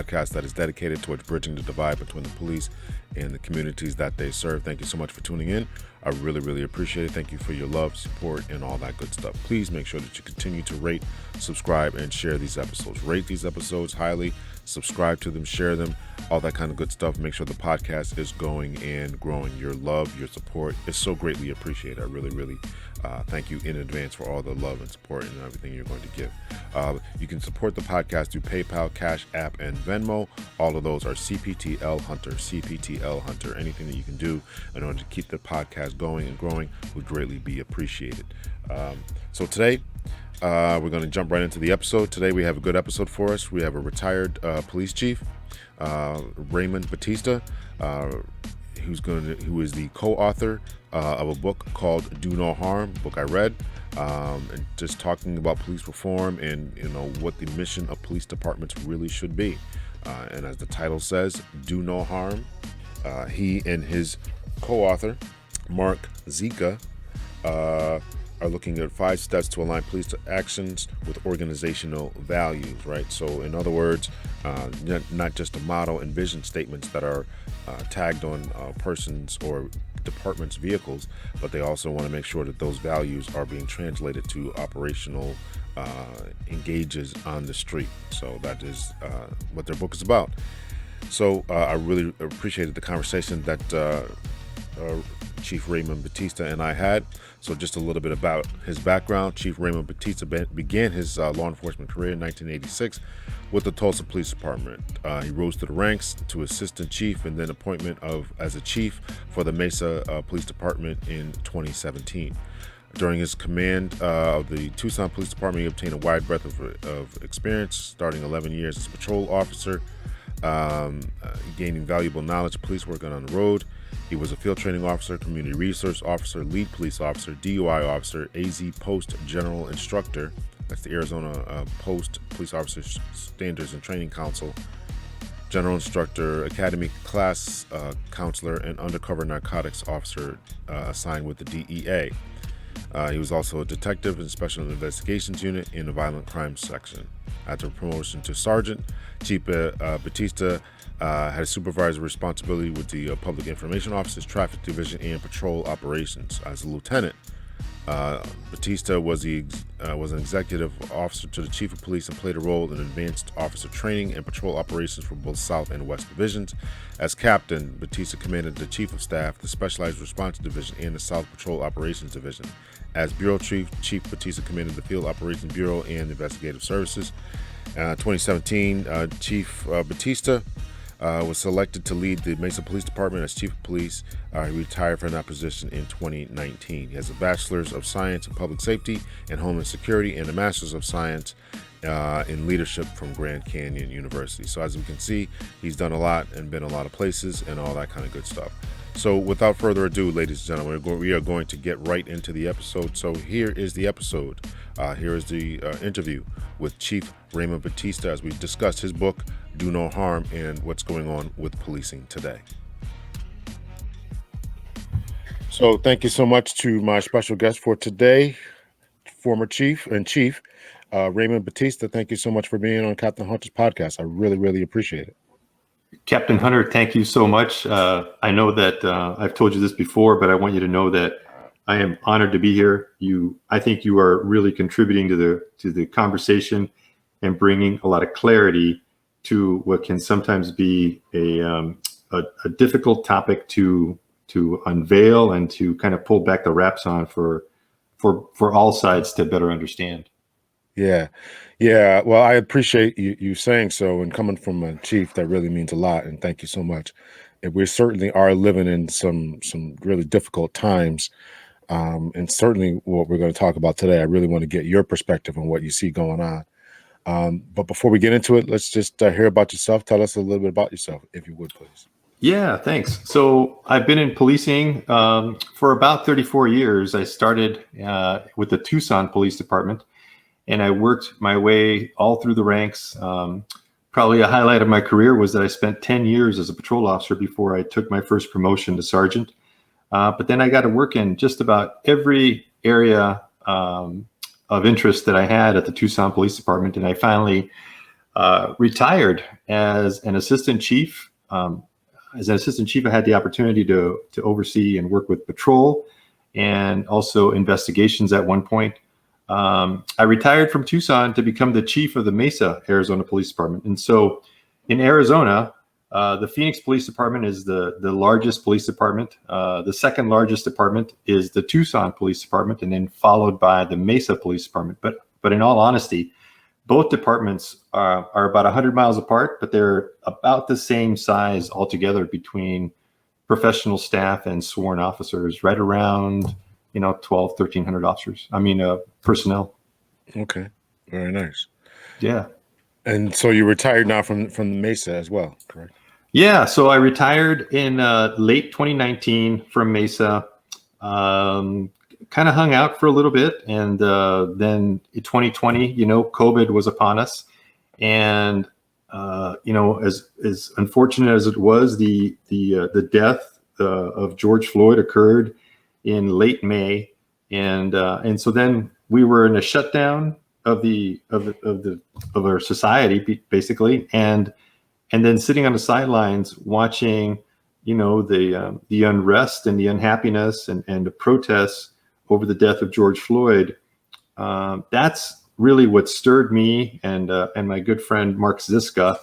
podcast that is dedicated towards bridging the divide between the police and the communities that they serve. Thank you so much for tuning in. I really, really appreciate it. Thank you for your love, support, and all that good stuff. Please make sure that you continue to rate, subscribe, and share these episodes. Rate these episodes highly, subscribe to them, share them, all that kind of good stuff. Make sure the podcast is going and growing. Your love, your support is so greatly appreciated. I really, really thank you in advance for all the love and support and everything you're going to give. You can support the podcast through PayPal, Cash App, and Venmo. All of those are CPTL Hunter, CPTL Hunter. Anything that you can do in order to keep the podcast going and growing would greatly be appreciated. So today, we're going to jump right into the episode. Today we have a good episode for us. We have a retired police chief, Ramon Batista, who is the co-author of a book called Do No Harm, a book I read, and just talking about police reform and what the mission of police departments really should be. And as the title says, Do No Harm. He and his co-author, Mark Zika, are looking at 5 steps to align police actions with organizational values, right? So in other words, not just a motto and vision statements that are tagged on persons or departments' vehicles, but they also want to make sure that those values are being translated to operational engages on the street. So that is what their book is about. So I really appreciated the conversation that Chief Ramon Batista and I had. So just a little bit about his background. Chief Ramon Batista began his law enforcement career in 1986 with the Tulsa Police Department. He rose to the ranks to assistant chief and then appointment as a chief for the Mesa Police Department in 2017. During his command of the Tucson Police Department, he obtained a wide breadth of experience, starting 11 years as a patrol officer, gaining valuable knowledge of police work on the road. He was a field training officer, community resource officer, lead police officer, DUI officer, AZ Post General Instructor. That's the Arizona Post Police Officer Standards and Training Council. General Instructor, Academy Class Counselor, and Undercover Narcotics Officer assigned with the DEA. He was also a detective in Special Investigations Unit in the Violent Crimes Section. After promotion to sergeant, Chief Batista had a supervisory responsibility with the Public Information Office's Traffic Division and Patrol Operations. As a lieutenant, Batista was an executive officer to the Chief of Police and played a role in advanced officer training and patrol operations for both South and West Divisions. As captain, Batista commanded the Chief of Staff, the Specialized Response Division, and the South Patrol Operations Division. As Bureau Chief, Batista commanded the Field Operations Bureau and Investigative Services. 2017, Chief Batista was selected to lead the Mesa Police Department as Chief of Police. He retired from that position in 2019. He has a Bachelor's of Science in Public Safety and Homeland Security and a Master's of Science in Leadership from Grand Canyon University. So as we can see, he's done a lot and been a lot of places and all that kind of good stuff. So without further ado, ladies and gentlemen, we are going to get right into the episode. So here is the episode. Here is the interview with Chief Ramon Batista as we discuss his book, Do No Harm, and what's going on with policing today. So thank you so much to my special guest for today, former Chief Ramon Batista. Thank you so much for being on Captain Hunter's podcast. I really, really appreciate it. Captain Hunter, thank you so much. I know that I've told you this before, but I want you to know that I am honored to be here. I think you are really contributing to the conversation and bringing a lot of clarity to what can sometimes be a difficult topic to unveil and to kind of pull back the wraps on for all sides to better understand. Yeah. Well, I appreciate you saying so, and coming from a chief, that really means a lot. And thank you so much. And we certainly are living in some really difficult times. And certainly what we're going to talk about today, I really want to get your perspective on what you see going on. But before we get into it, let's just hear about yourself. Tell us a little bit about yourself, if you would, please. Yeah, thanks. So I've been in policing for about 34 years. I started with the Tucson Police Department, and I worked my way all through the ranks. Probably a highlight of my career was that I spent 10 years as a patrol officer before I took my first promotion to sergeant. But then I got to work in just about every area of interest that I had at the Tucson Police Department. And I finally retired as an assistant chief. As an assistant chief, I had the opportunity to oversee and work with patrol and also investigations at one point. I retired from Tucson to become the chief of the Mesa, Arizona Police Department. And so in Arizona, the Phoenix Police Department is the largest police department. The second largest department is the Tucson Police Department, and then followed by the Mesa Police Department. But in all honesty, both departments are about 100 miles apart, but they're about the same size altogether between professional staff and sworn officers, right around 12, 1,300 officers. Personnel. Okay, very nice. Yeah. And so you retired now from the Mesa as well, correct? Yeah. So I retired in late 2019 from Mesa. Kind of hung out for a little bit, and then in 2020, COVID was upon us, and as unfortunate as it was, the death of George Floyd occurred in late May, and so then we were in a shutdown of our society, basically, and then sitting on the sidelines watching, the unrest and the unhappiness and the protests over the death of George Floyd. That's really what stirred me and my good friend Mark Ziska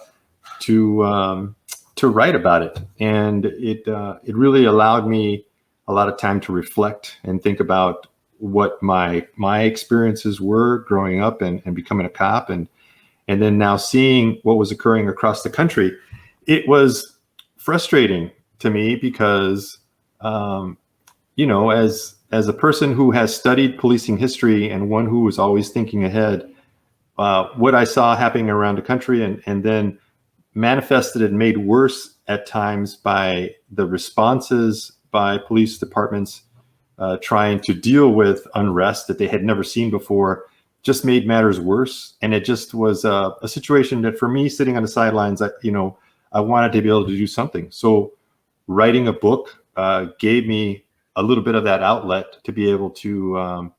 to write about it, and it really allowed me a lot of time to reflect and think about what my experiences were growing up and becoming a cop, and then now seeing what was occurring across the country. It was frustrating to me because as a person who has studied policing history and one who was always thinking ahead, what I saw happening around the country and then manifested and made worse at times by the responses by police departments trying to deal with unrest that they had never seen before, just made matters worse. And it just was a situation that, for me, sitting on the sidelines, I wanted to be able to do something. So writing a book gave me a little bit of that outlet to be able to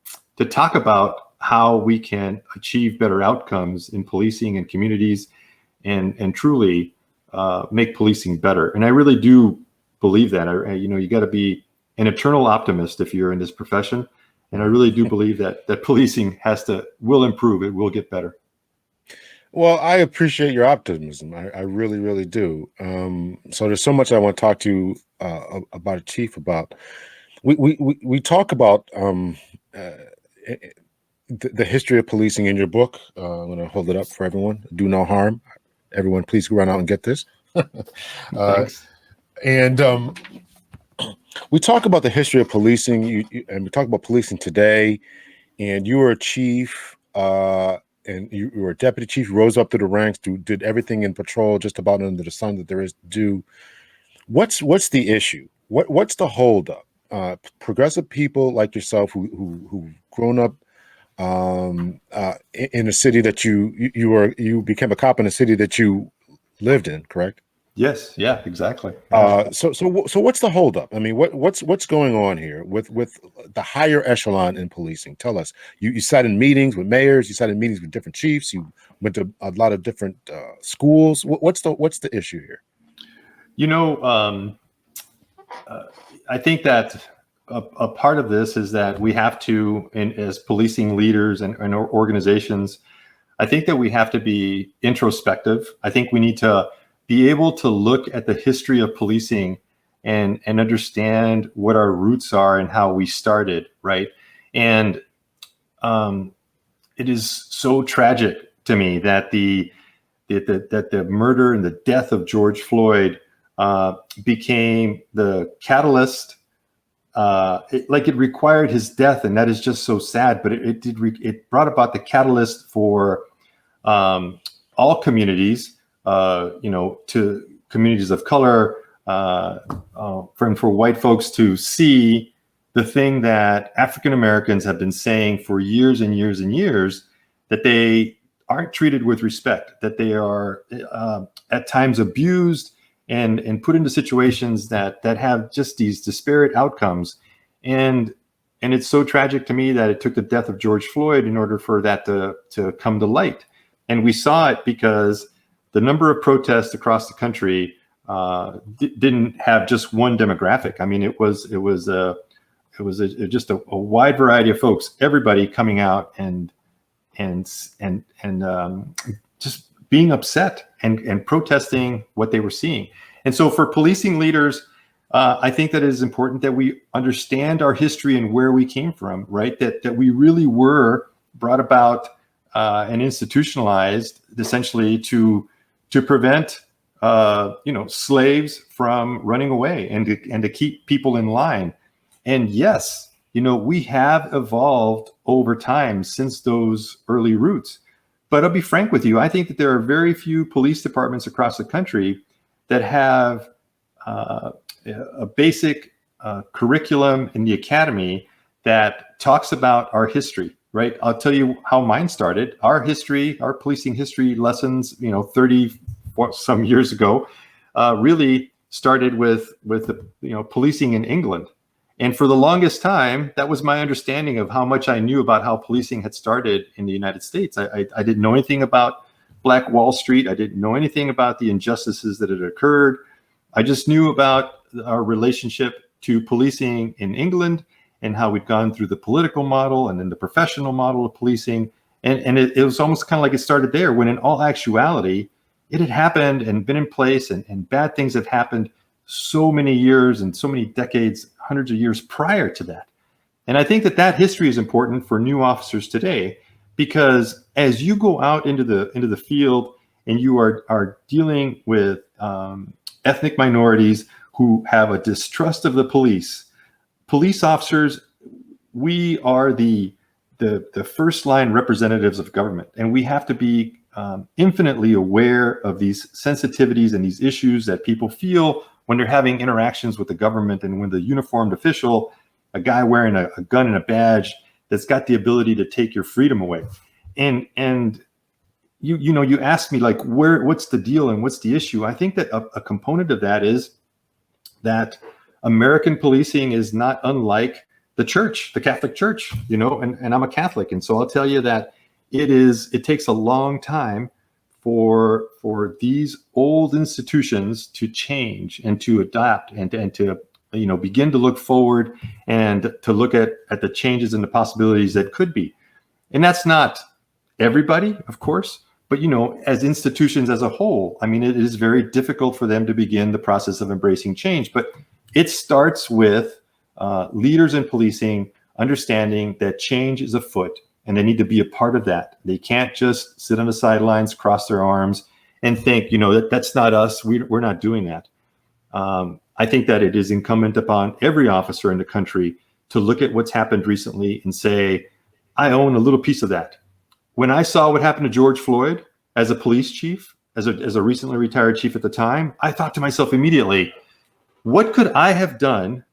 talk about how we can achieve better outcomes in policing and communities, and truly make policing better. And I really do believe that. You got to be an eternal optimist if you're in this profession. And I really do believe that policing will improve. It will get better. Well, I appreciate your optimism. I really, really do. So there's so much I want to talk to you about, Chief, about. We talk about the history of policing in your book. I'm going to hold it up for everyone. Do No Harm. Everyone, please run out and get this. Thanks. And we talk about the history of policing, and we talk about policing today. And you were a chief, and you were a deputy chief, rose up through the ranks, did everything in patrol just about under the sun that there is to do. What's the issue? What's the holdup? Progressive people like yourself who've grown up in a city that you became a cop in a city that you lived in, correct? Yes. Yeah. Exactly. So what's the holdup? I mean, what's going on here with the higher echelon in policing? Tell us. You sat in meetings with mayors. You sat in meetings with different chiefs. You went to a lot of different schools. What's the issue here? I think that a part of this is that we have to, as policing leaders and organizations, I think that we have to be introspective. I think we need to be able to look at the history of policing and understand what our roots are and how we started, right? And it is so tragic to me that the murder and the death of George Floyd became the catalyst. It required his death, and that is just so sad. But it brought about the catalyst for all communities, to communities of color, for white folks to see the thing that African Americans have been saying for years and years and years, that they aren't treated with respect, that they are at times abused and put into situations that have just these disparate outcomes. And it's so tragic to me that it took the death of George Floyd in order for that to come to light. And we saw it because the number of protests across the country didn't have just one demographic. I mean, it was just a wide variety of folks, everybody coming out and just being upset and protesting what they were seeing. And so for policing leaders, I think that it is important that we understand our history and where we came from, right? That we really were brought about and institutionalized essentially to prevent slaves from running away and to keep people in line. And yes, we have evolved over time since those early roots. But I'll be frank with you, I think that there are very few police departments across the country that have a basic curriculum in the academy that talks about our history, right? I'll tell you how mine started. Our history, our policing history lessons, 30 some years ago, really started with the policing in England. And for the longest time, that was my understanding of how much I knew about how policing had started in the United States. I didn't know anything about Black Wall Street. I didn't know anything about the injustices that had occurred. I just knew about our relationship to policing in England and how we'd gone through the political model and then the professional model of policing. And it was almost kind of like it started there, when in all actuality, it had happened and been in place, and bad things have happened so many years and so many decades, hundreds of years prior to that. And I think that history is important for new officers today, because as you go out into the field and you are dealing with ethnic minorities who have a distrust of the police officers, we are the first line representatives of government, and we have to be infinitely aware of these sensitivities and these issues that people feel when they're having interactions with the government, and when the uniformed official, a guy wearing a gun and a badge that's got the ability to take your freedom away. And you asked me, like, what's the deal and what's the issue? I think that a component of that is that American policing is not unlike the church, the Catholic Church, and I'm a Catholic. And so I'll tell you that it takes a long time for these old institutions to change and to adapt and to begin to look forward and to look at the changes and the possibilities that could be. And that's not everybody, of course, but as institutions as a whole, I mean, it is very difficult for them to begin the process of embracing change. But it starts with leaders in policing understanding that change is afoot, and they need to be a part of that. They can't just sit on the sidelines, cross their arms, and think, that's not us. We're not doing that. I think that it is incumbent upon every officer in the country to look at what's happened recently and say, I own a little piece of that. When I saw what happened to George Floyd as a police chief, as a recently retired chief at the time, I thought to myself immediately, what could I have done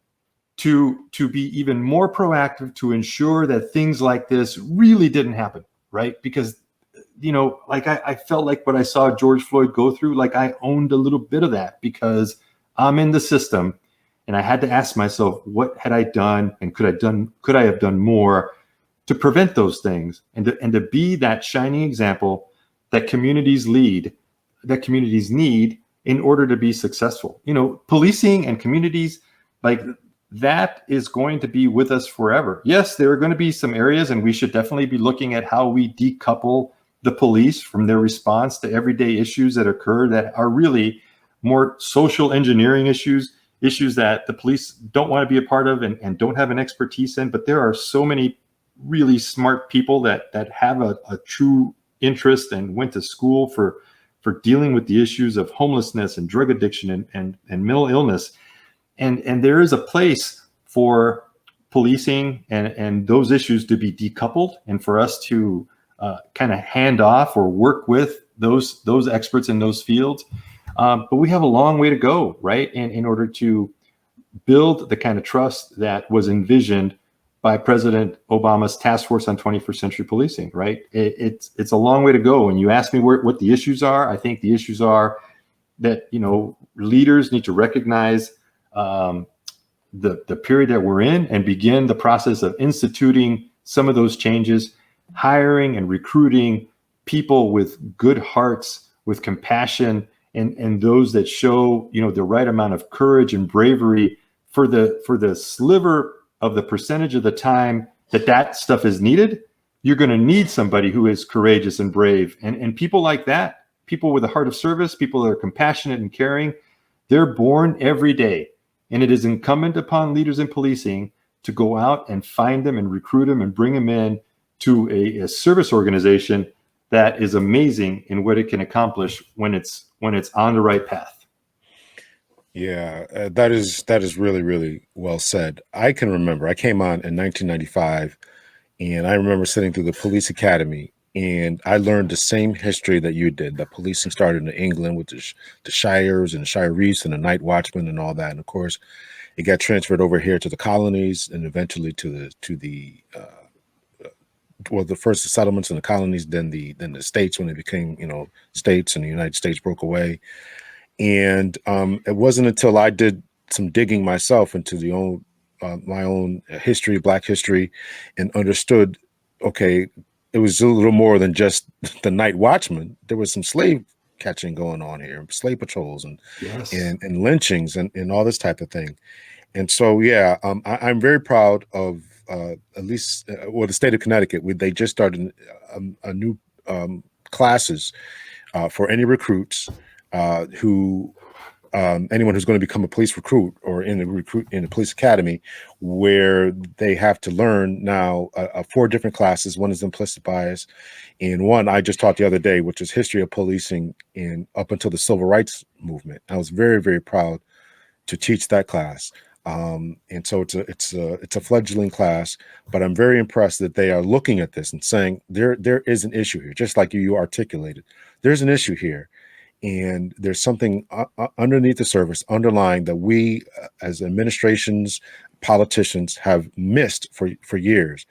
to be even more proactive to ensure that things like this really didn't happen, right? Because, I felt like what I saw George Floyd go through, like I owned a little bit of that, because I'm in the system, and I had to ask myself, what had I done, and could I have done more to prevent those things, and to be that shining example that communities need in order to be successful. Policing and communities, like, that is going to be with us forever. Yes, there are going to be some areas, and we should definitely be looking at how we decouple the police from their response to everyday issues that occur that are really more social engineering issues that the police don't want to be a part of and don't have an expertise in. But there are so many really smart people that have a true interest and went to school for dealing with the issues of homelessness and drug addiction and mental illness. And there is a place for policing and those issues to be decoupled, and for us to kind of hand off or work with those experts in those fields. But we have a long way to go, right? And in order to build the kind of trust that was envisioned by President Obama's Task Force on 21st Century Policing, right? It's a long way to go. And you ask me what the issues are. I think the issues are that, leaders need to recognize the period that we're in and begin the process of instituting some of those changes, hiring and recruiting people with good hearts, with compassion, and those that show, the right amount of courage and bravery for the sliver of the percentage of the time that stuff is needed. You're going to need somebody who is courageous and brave, and people like that, people with a heart of service, people that are compassionate and caring, they're born every day. And it is incumbent upon leaders in policing to go out and find them and recruit them and bring them in to a service organization that is amazing in what it can accomplish when it's on the right path. Yeah, that is really, really well said. I can remember I came on in 1995, and I remember sitting through the police academy, and I learned the same history that you did. That policing started in England with the shires and the shire reefs and the night watchmen and all that. And of course, it got transferred over here to the colonies and eventually to the well, the first the settlements and the colonies, then the states when they became states, and the United States broke away. And it wasn't until I did some digging myself into my own history, Black history, and understood, okay, it was a little more than just the night watchman. There was some slave catching going on here, slave patrols and Yes. and lynchings and all this type of thing. And so, yeah, I'm very proud of at least, the state of Connecticut. They just started a new classes for any recruits who anyone who's going to become a police recruit or in the police academy, where they have to learn now 4 different classes. One is implicit bias, and one I just taught the other day, which is history of policing up until the civil rights movement. I was very, very proud to teach that class. And so it's a fledgling class, but I'm very impressed that they are looking at this and saying there is an issue here, just like you articulated. There's an issue here, and there's something underneath the surface, underlying, that we as administrations, politicians have missed for years.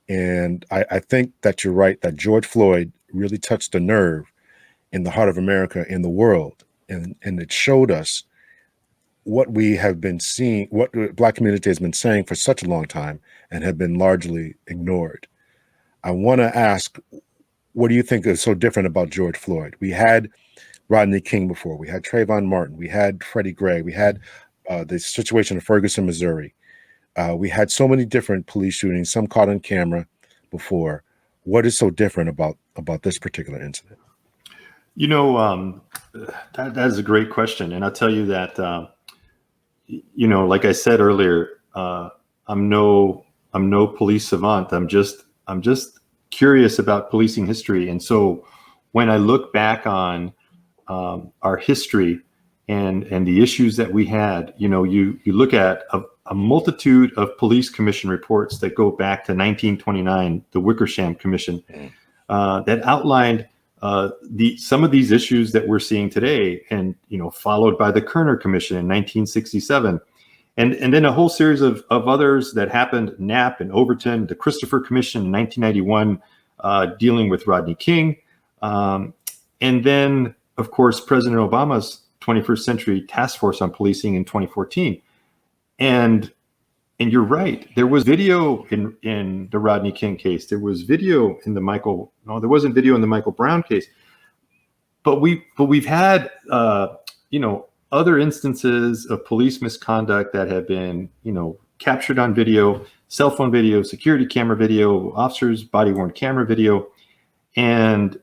And I think that you're right, that George Floyd really touched a nerve in the heart of America, in the world, and it showed us what we have been seeing, what the Black community has been saying for such a long time and have been largely ignored. I want to ask, what do you think is so different about George Floyd? We had Rodney King before, we had Trayvon Martin, we had Freddie Gray, we had the situation in Ferguson, Missouri. We had so many different police shootings, some caught on camera before. What is so different about this particular incident? That is a great question. And I'll tell you that, like I said earlier, I'm no police savant. I'm just curious about policing history. And so when I look back on our history and the issues that we had, you look at a multitude of police commission reports that go back to 1929, the Wickersham Commission, that outlined some of these issues that we're seeing today, and followed by the Kerner Commission in 1967, and then a whole series of others that happened, Knapp and Overton, the Christopher Commission in 1991, dealing with Rodney King, and then of course President Obama's 21st Century Task Force on Policing in 2014. And you're right. There was video in the Rodney King case. There was video in there wasn't video in the Michael Brown case. But we've had other instances of police misconduct that have been captured on video, cell phone video, security camera video, officers' body worn camera video, and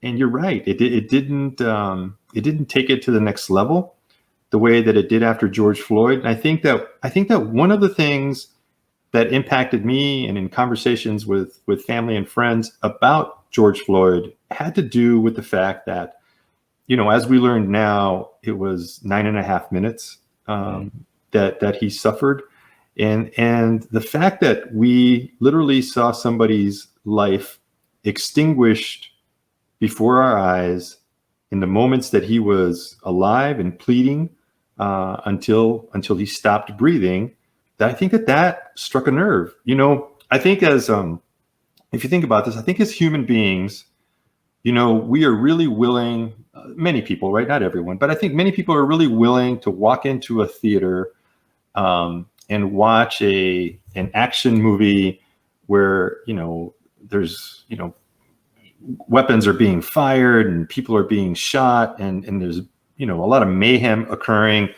you're right. It didn't take it to the next level the way that it did after George Floyd. And I think that one of the things that impacted me, and in conversations with family and friends about George Floyd, had to do with the fact that, as we learned now, it was 9.5 minutes that he suffered. And the fact that we literally saw somebody's life extinguished before our eyes in the moments that he was alive and pleading, until he stopped breathing, that I think that struck a nerve. I think if you think about this, I think as human beings, we are really willing, many people, right? Not everyone, but I think many people are really willing to walk into a theater and watch an action movie where, there's, weapons are being fired and people are being shot, and there's, a lot of mayhem occurring,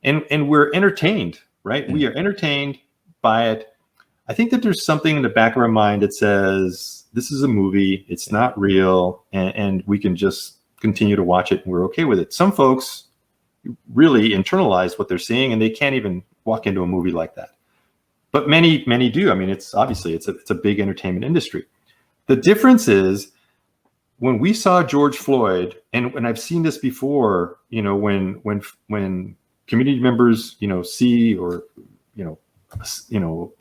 and we're entertained, right? We are entertained by it. I think that there's something in the back of our mind that says this is a movie, it's not real, and we can just continue to watch it and we're okay with it. Some folks really internalize what they're seeing and they can't even walk into a movie like that. But many do. I mean, it's obviously it's a big entertainment industry. The difference is when we saw George Floyd, and I've seen this before, when community members, see, or,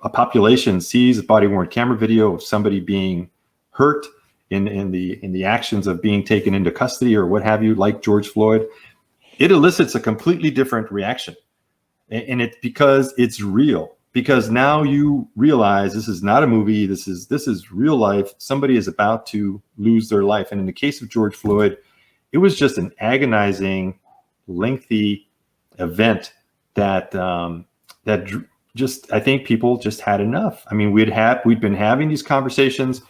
a population sees a body worn camera video of somebody being hurt in the actions of being taken into custody or what have you, like George Floyd, it elicits a completely different reaction. And it's because it's real. Because now you realize this is not a movie. This is real life. Somebody is about to lose their life. And in the case of George Floyd, it was just an agonizing, lengthy event that I think people just had enough. I mean, we'd been having these conversations,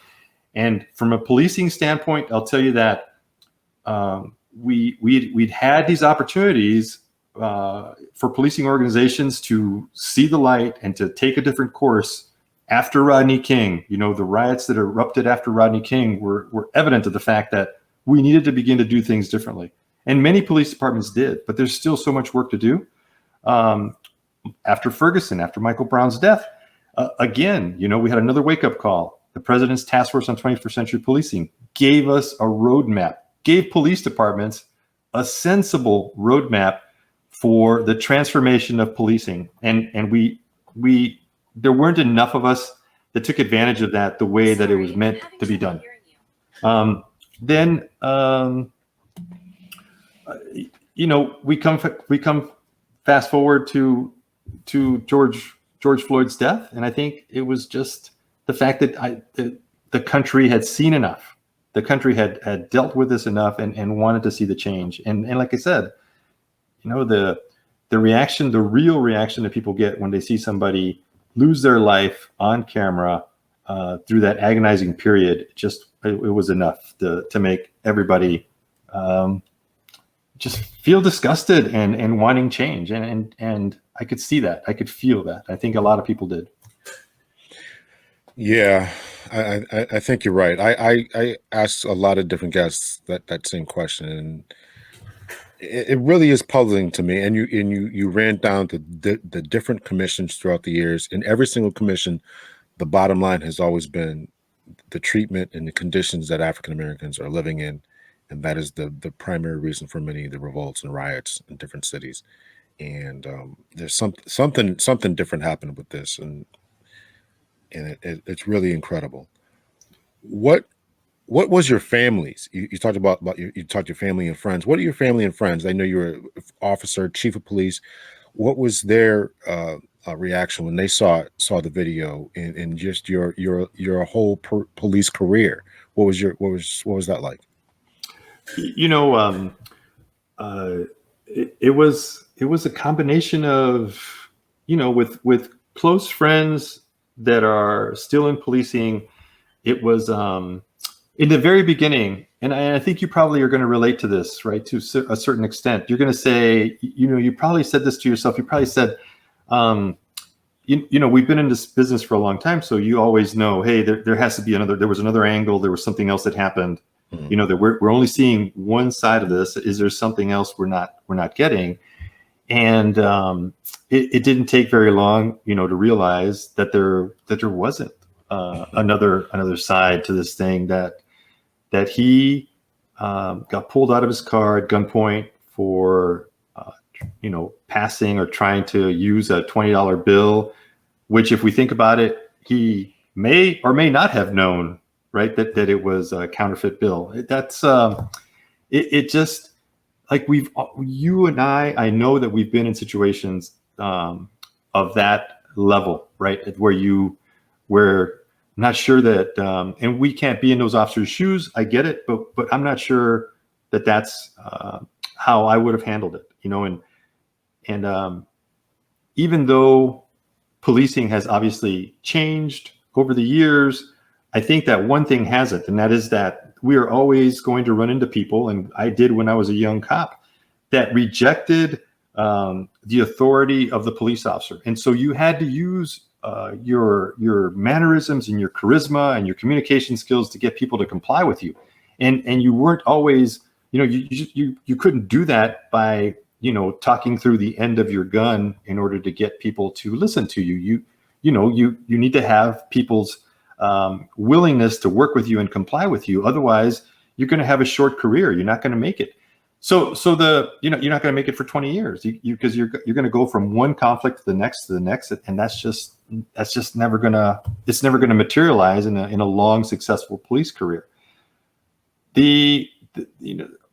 and from a policing standpoint, I'll tell you that we'd had these opportunities for policing organizations to see the light and to take a different course after Rodney King. The riots that erupted after Rodney King were evident of the fact that we needed to begin to do things differently. And many police departments did, but there's still so much work to do. After Ferguson, after Michael Brown's death, again, we had another wake-up call. The President's Task Force on 21st Century Policing gave us a roadmap, gave police departments a sensible roadmap for the transformation of policing. And there weren't enough of us that took advantage of that the way that it was meant to be done. Then we come fast forward to George Floyd's death, and I think it was just the fact that the country had seen enough. The country had dealt with this enough and wanted to see the change. And like I said, the reaction, the real reaction that people get when they see somebody lose their life on camera through that agonizing period, it was enough to make everybody just feel disgusted and wanting change. And I could see that. I could feel that. I think a lot of people did. Yeah, I think you're right. I asked a lot of different guests that same question, and it really is puzzling to me. And you ran down to the different commissions throughout the years. In every single commission, the bottom line has always been the treatment and the conditions that African Americans are living in, and that is the primary reason for many of the revolts and riots in different cities. And there's something different happened with this, and it's really incredible. What was your family's? You talked about you talked to your family and friends. What are your family and friends? I know you're an officer, chief of police. What was their reaction when they saw the video and just your whole police career? What was that like? It was a combination of, with close friends that are still in policing. It was in the very beginning, and I think you probably are going to relate to this, right? To a certain extent, you're going to say, you probably said this to yourself. You probably said, we've been in this business for a long time, so you always know, hey, there has to be there was another angle. There was something else that happened. Mm-hmm. That we're only seeing one side of this. Is there something else we're not getting? And it didn't take very long, to realize that there wasn't another side to this thing, that he got pulled out of his car at gunpoint for passing or trying to use a $20 bill, which, if we think about it, he may or may not have known, right, that it was a counterfeit bill. That's it just, like, you and I know that we've been in situations of that level, right, where I'm not sure that, and we can't be in those officers' shoes. I get it, but I'm not sure that that's how I would have handled it, and even though policing has obviously changed over the years, I think that one thing hasn't, and that is that we are always going to run into people, and I did when I was a young cop, that rejected the authority of the police officer. And so you had to use your mannerisms and your charisma and your communication skills to get people to comply with you. And you weren't always, you couldn't do that by, talking through the end of your gun in order to get people to listen to you. You need to have people's willingness to work with you and comply with you. Otherwise, you're going to have a short career. You're not going to make it. So you're not going to make it for 20 years because you're going to go from one conflict to the next, and that's just never going to materialize in a long, successful police career.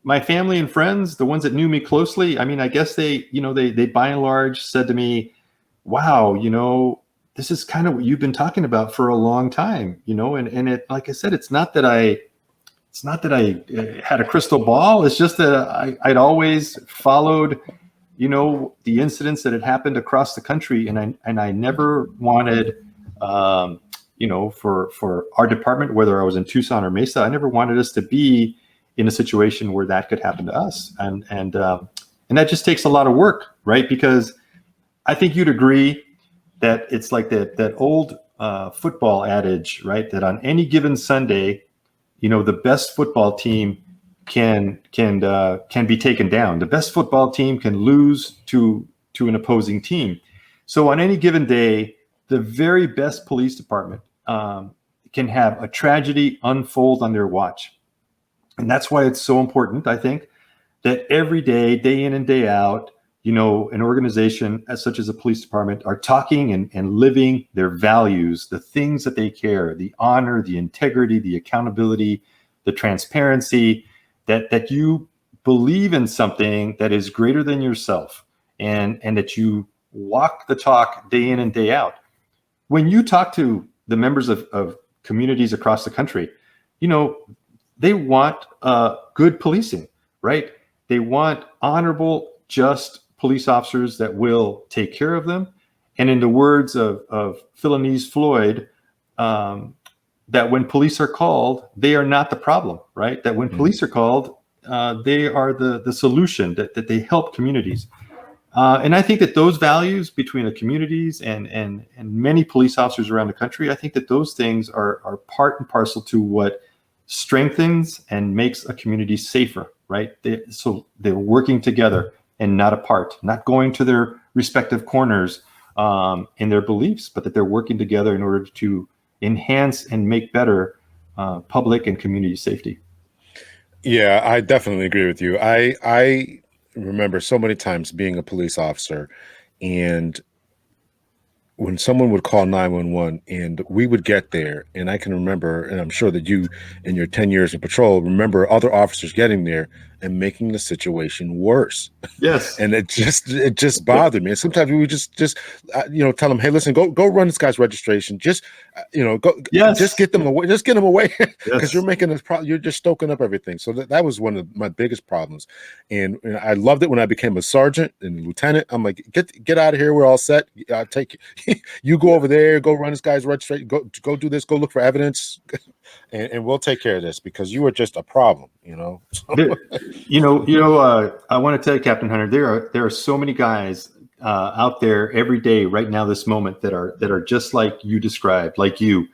My family and friends, the ones that knew me closely, I mean, I guess they by and large said to me, "Wow, this is kind of what you've been talking about for a long time," and it, like I said, it's not that I had a crystal ball. It's just that I'd always followed, the incidents that had happened across the country, and I never wanted, for our department, whether I was in Tucson or Mesa, I never wanted us to be in a situation where that could happen to us, and that just takes a lot of work, right? Because I think you'd agree that it's like that old football adage, right? That on any given Sunday, the best football team can be taken down. The best football team can lose to an opposing team. So on any given day, the very best police department can have a tragedy unfold on their watch. And that's why it's so important, I think, that every day in and day out, an organization such as a police department are talking and living their values, the things that they care, the honor, the integrity, the accountability, the transparency, that you believe in something that is greater than yourself, and that you walk the talk day in and day out. When you talk to the members of communities across the country, they want good policing, right? They want honorable, just police officers that will take care of them. And in the words of Philanese Floyd, that when police are called, they are not the problem, right? That when police are called, they are the solution, that they help communities. And I think that those values between the communities and many police officers around the country, I think that those things are part and parcel to what strengthens and makes a community safer, right? So they're working together and not apart, not going to their respective corners in their beliefs, but that they're working together in order to enhance and make better public and community safety. Yeah, I definitely agree with you. I remember so many times being a police officer, and when someone would call 911 and we would get there, and I can remember, and I'm sure that you in your 10 years in patrol remember other officers getting there and making the situation worse. Yes. And it just bothered me. And sometimes we would just tell them, hey, listen, go run this guy's registration. Just just get them away. Just get them away because you're making this you're just stoking up everything. So that was one of my biggest problems. And I loved it when I became a sergeant and lieutenant. I'm like, get out of here. We're all set. I'll take you go over there, go run this guy's registration, go do this, go look for evidence, and we'll take care of this because you are just a problem, I want to tell you, Captain Hunter, there are so many guys out there every day right now, this moment, that are just like you described, like you,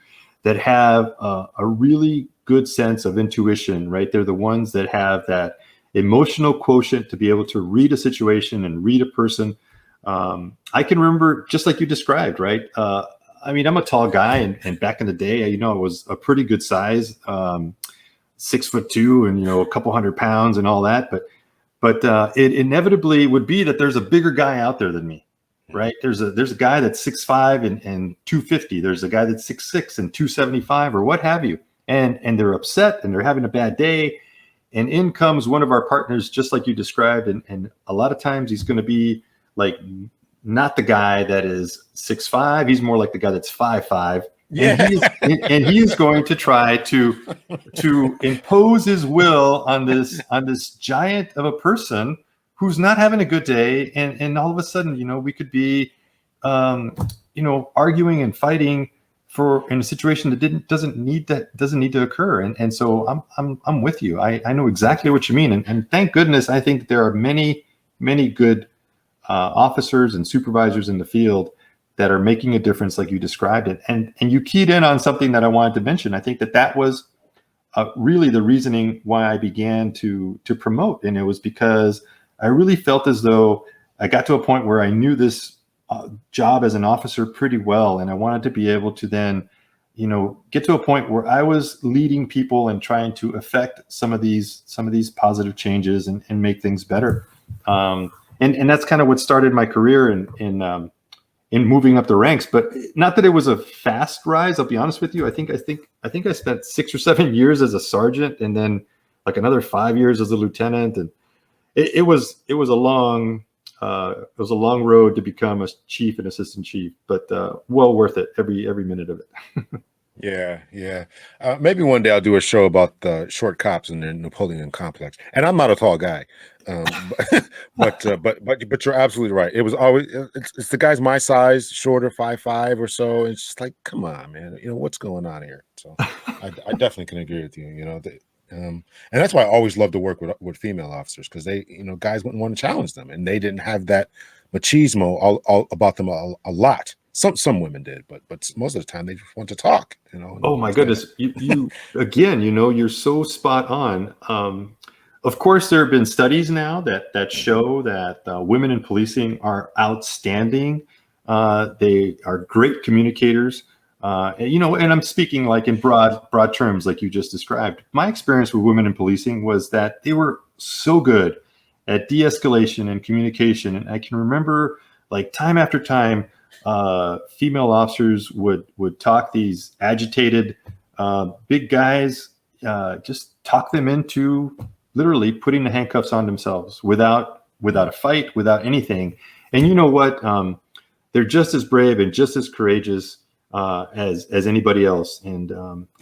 that have a really good sense of intuition, right? They're the ones that have that emotional quotient to be able to read a situation and read a person. I can remember, just like you described, right? I mean, I'm a tall guy, and back in the day, I was a pretty good size, 6'2", and a couple 100 pounds and all that. But it inevitably would be that there's a bigger guy out there than me, right? There's a guy that's 6'5" and 250. There's a guy that's 6'6" and 275, or what have you, and they're upset and they're having a bad day. And in comes one of our partners, just like you described, and a lot of times he's going to be like not the guy that is 6'5", he's more like the guy that's 5'5", and he is going to try to impose his will on this giant of a person who's not having a good day, and all of a sudden, we could be arguing and fighting for in a situation that doesn't need to occur. And so I'm with you. I know exactly what you mean. And thank goodness, I think there are many good officers and supervisors in the field that are making a difference like you described it. And you keyed in on something that I wanted to mention. I think that was really the reasoning why I began to promote. And it was because I really felt as though I got to a point where I knew this job as an officer pretty well. And I wanted to be able to then, get to a point where I was leading people and trying to affect some of these positive changes and make things better. And that's kind of what started my career in moving up the ranks, but not that it was a fast rise. I'll be honest with you. I think I spent 6 or 7 years as a sergeant, and then like another 5 years as a lieutenant, and it was a long road to become a chief and assistant chief, but well worth it, every minute of it. Yeah. Maybe one day I'll do a show about the short cops in the Napoleon complex. And I'm not a tall guy, but you're absolutely right. It was always it's the guys my size, shorter, 5'5" or so. It's just like, come on, man. What's going on here? So I definitely can agree with you. And that's why I always love to work with female officers, because they, guys wouldn't want to challenge them, and they didn't have that machismo all about them a lot. Some women did, but most of the time they just want to talk. Oh my goodness! You again, you're so spot on. Of course, there have been studies now that show that women in policing are outstanding. They are great communicators. And I'm speaking like in broad terms, like you just described. My experience with women in policing was that they were so good at de-escalation and communication, and I can remember like time after time. Female officers would talk these agitated big guys, just talk them into literally putting the handcuffs on themselves without a fight, without anything. And you know what? They're just as brave and just as courageous as anybody else. And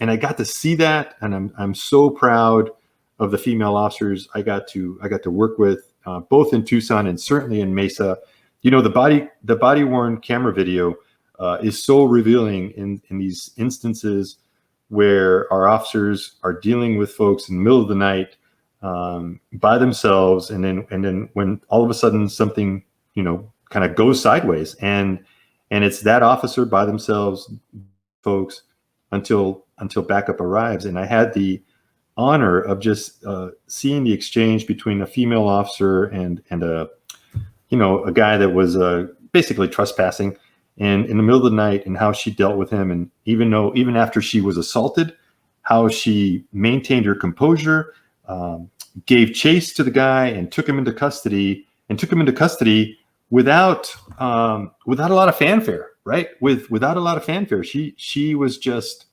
I got to see that, and I'm so proud of the female officers I got to work with, both in Tucson and certainly in Mesa. The body worn camera video is so revealing in these instances where our officers are dealing with folks in the middle of the night by themselves, and then when all of a sudden something kind of goes sideways, and it's that officer by themselves, folks, until backup arrives. And I had the honor of just seeing the exchange between a female officer and a guy that was basically trespassing, and in the middle of the night, and how she dealt with him. And even after she was assaulted, how she maintained her composure, gave chase to the guy and took him into custody without a lot of fanfare, right? Without a lot of fanfare. She was just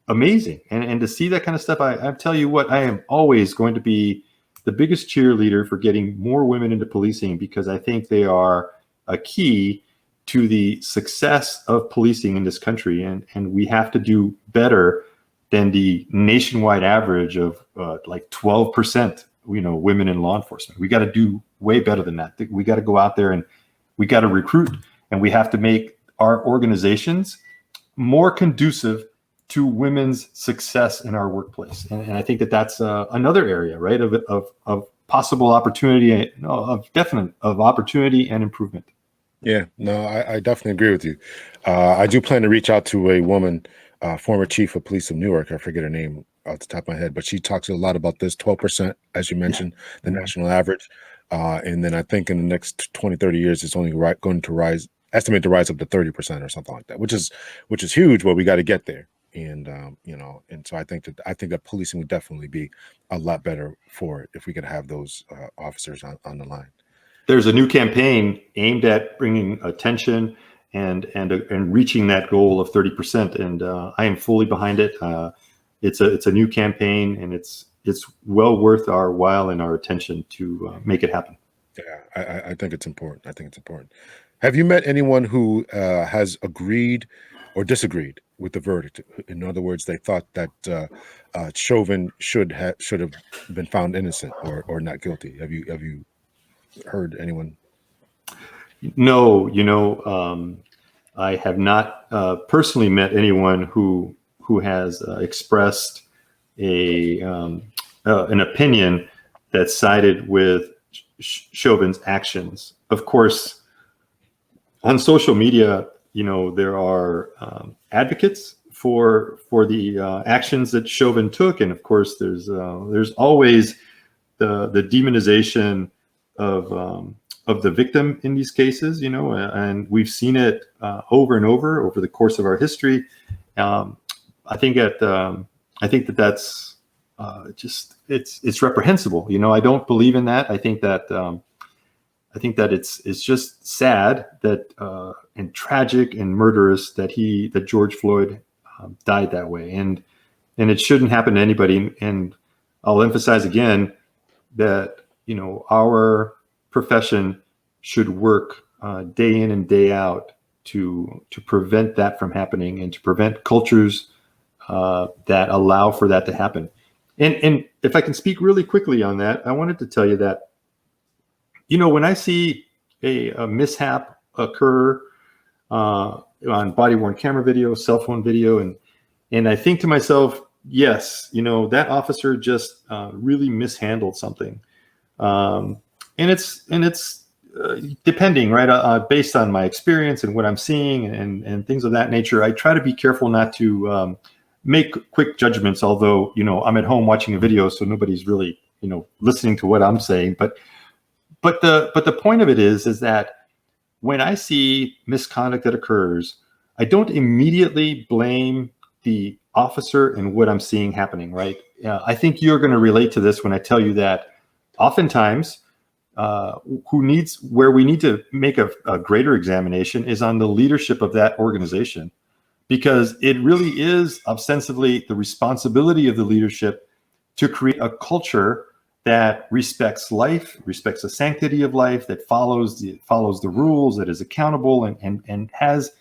amazing. And to see that kind of stuff, I tell you what, I am always going to be the biggest cheerleader for getting more women into policing, because I think they are a key to the success of policing in this country. And we have to do better than the nationwide average of like 12%, women in law enforcement. We got to do way better than that. We got to go out there and we got to recruit, and we have to make our organizations more conducive to women's success in our workplace. And I think that's another area, right, of possible opportunity, of opportunity and improvement. Yeah, no, I definitely agree with you. I do plan to reach out to a woman, former chief of police of Newark. I forget her name off the top of my head, but she talks a lot about this 12%, as you mentioned, the national average. And then I think in the next 20, 30 years, it's only going to rise, estimated to rise up to 30% or something like that, which is huge, but we got to get there. And and so I think that policing would definitely be a lot better for it if we could have those officers on the line. There's a new campaign aimed at bringing attention and reaching that goal of 30%, and I am fully behind it. It's a new campaign, and it's well worth our while and our attention to make it happen. Yeah, I think it's important. Have you met anyone who has agreed or disagreed with the verdict? In other words, they thought that Chauvin should have been found innocent or not guilty. Have you heard anyone? No, I have not personally met anyone who has expressed an opinion that sided with Chauvin's actions. Of course, on social media, there are advocates for the actions that Chauvin took, and of course, there's always the demonization of the victim in these cases, and we've seen it over and over the course of our history. I think that's just it's reprehensible. I don't believe in that. I think that it's just sad that and tragic and murderous that George Floyd died that way, and it shouldn't happen to anybody. And I'll emphasize again that our profession should work day in and day out to prevent that from happening, and to prevent cultures that allow for that to happen. And if I can speak really quickly on that, I wanted to tell you that, when I see a mishap occur on body-worn camera video, cell phone video, and I think to myself, yes, that officer just really mishandled something. And it's depending, right, based on my experience and what I'm seeing and things of that nature. I try to be careful not to make quick judgments, although, I'm at home watching a video, so nobody's really, listening to what I'm saying. But the point of it is that when I see misconduct that occurs, I don't immediately blame the officer and what I'm seeing happening, right? I think you're going to relate to this when I tell you that oftentimes where we need to make a greater examination is on the leadership of that organization, because it really is ostensibly the responsibility of the leadership to create a culture that respects life, respects the sanctity of life, that follows the rules, that is accountable, and has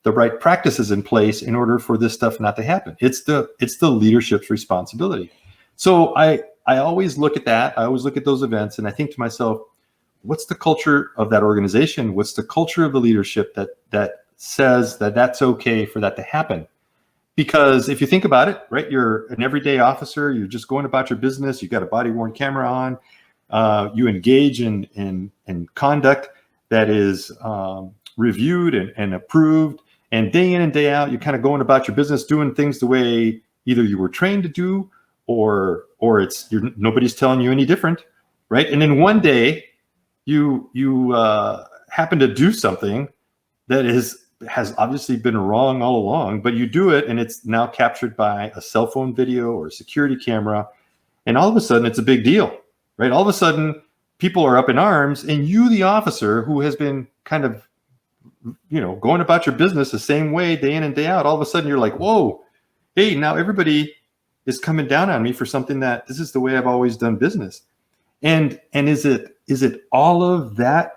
the right practices in place in order for this stuff not to happen. It's the leadership's responsibility. So I always look at that. I always look at those events, and I think to myself, what's the culture of that organization? What's the culture of the leadership that says that that's okay for that to happen? Because if you think about it, right, you're an everyday officer, you're just going about your business, you got a body-worn camera on, you engage in conduct that is reviewed and approved, and day in and day out, you're kind of going about your business, doing things the way either you were trained to do, or nobody's telling you any different, right? And then one day, you happen to do something that has obviously been wrong all along, but you do it, and it's now captured by a cell phone video or a security camera, and all of a sudden it's a big deal, right? All of a sudden people are up in arms, and you, the officer who has been kind of, going about your business the same way day in and day out, all of a sudden you're like, whoa, hey, now everybody is coming down on me for something that this is the way I've always done business. And is it all of that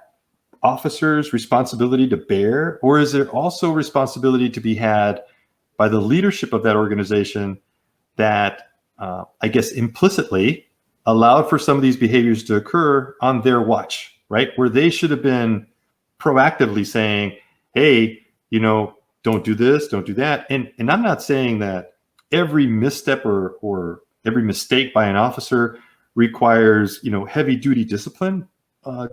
officer's responsibility to bear, or is there also responsibility to be had by the leadership of that organization that I guess implicitly allowed for some of these behaviors to occur on their watch, right? Where they should have been proactively saying, hey, don't do this, don't do that. And I'm not saying that every misstep or every mistake by an officer requires, heavy duty discipline.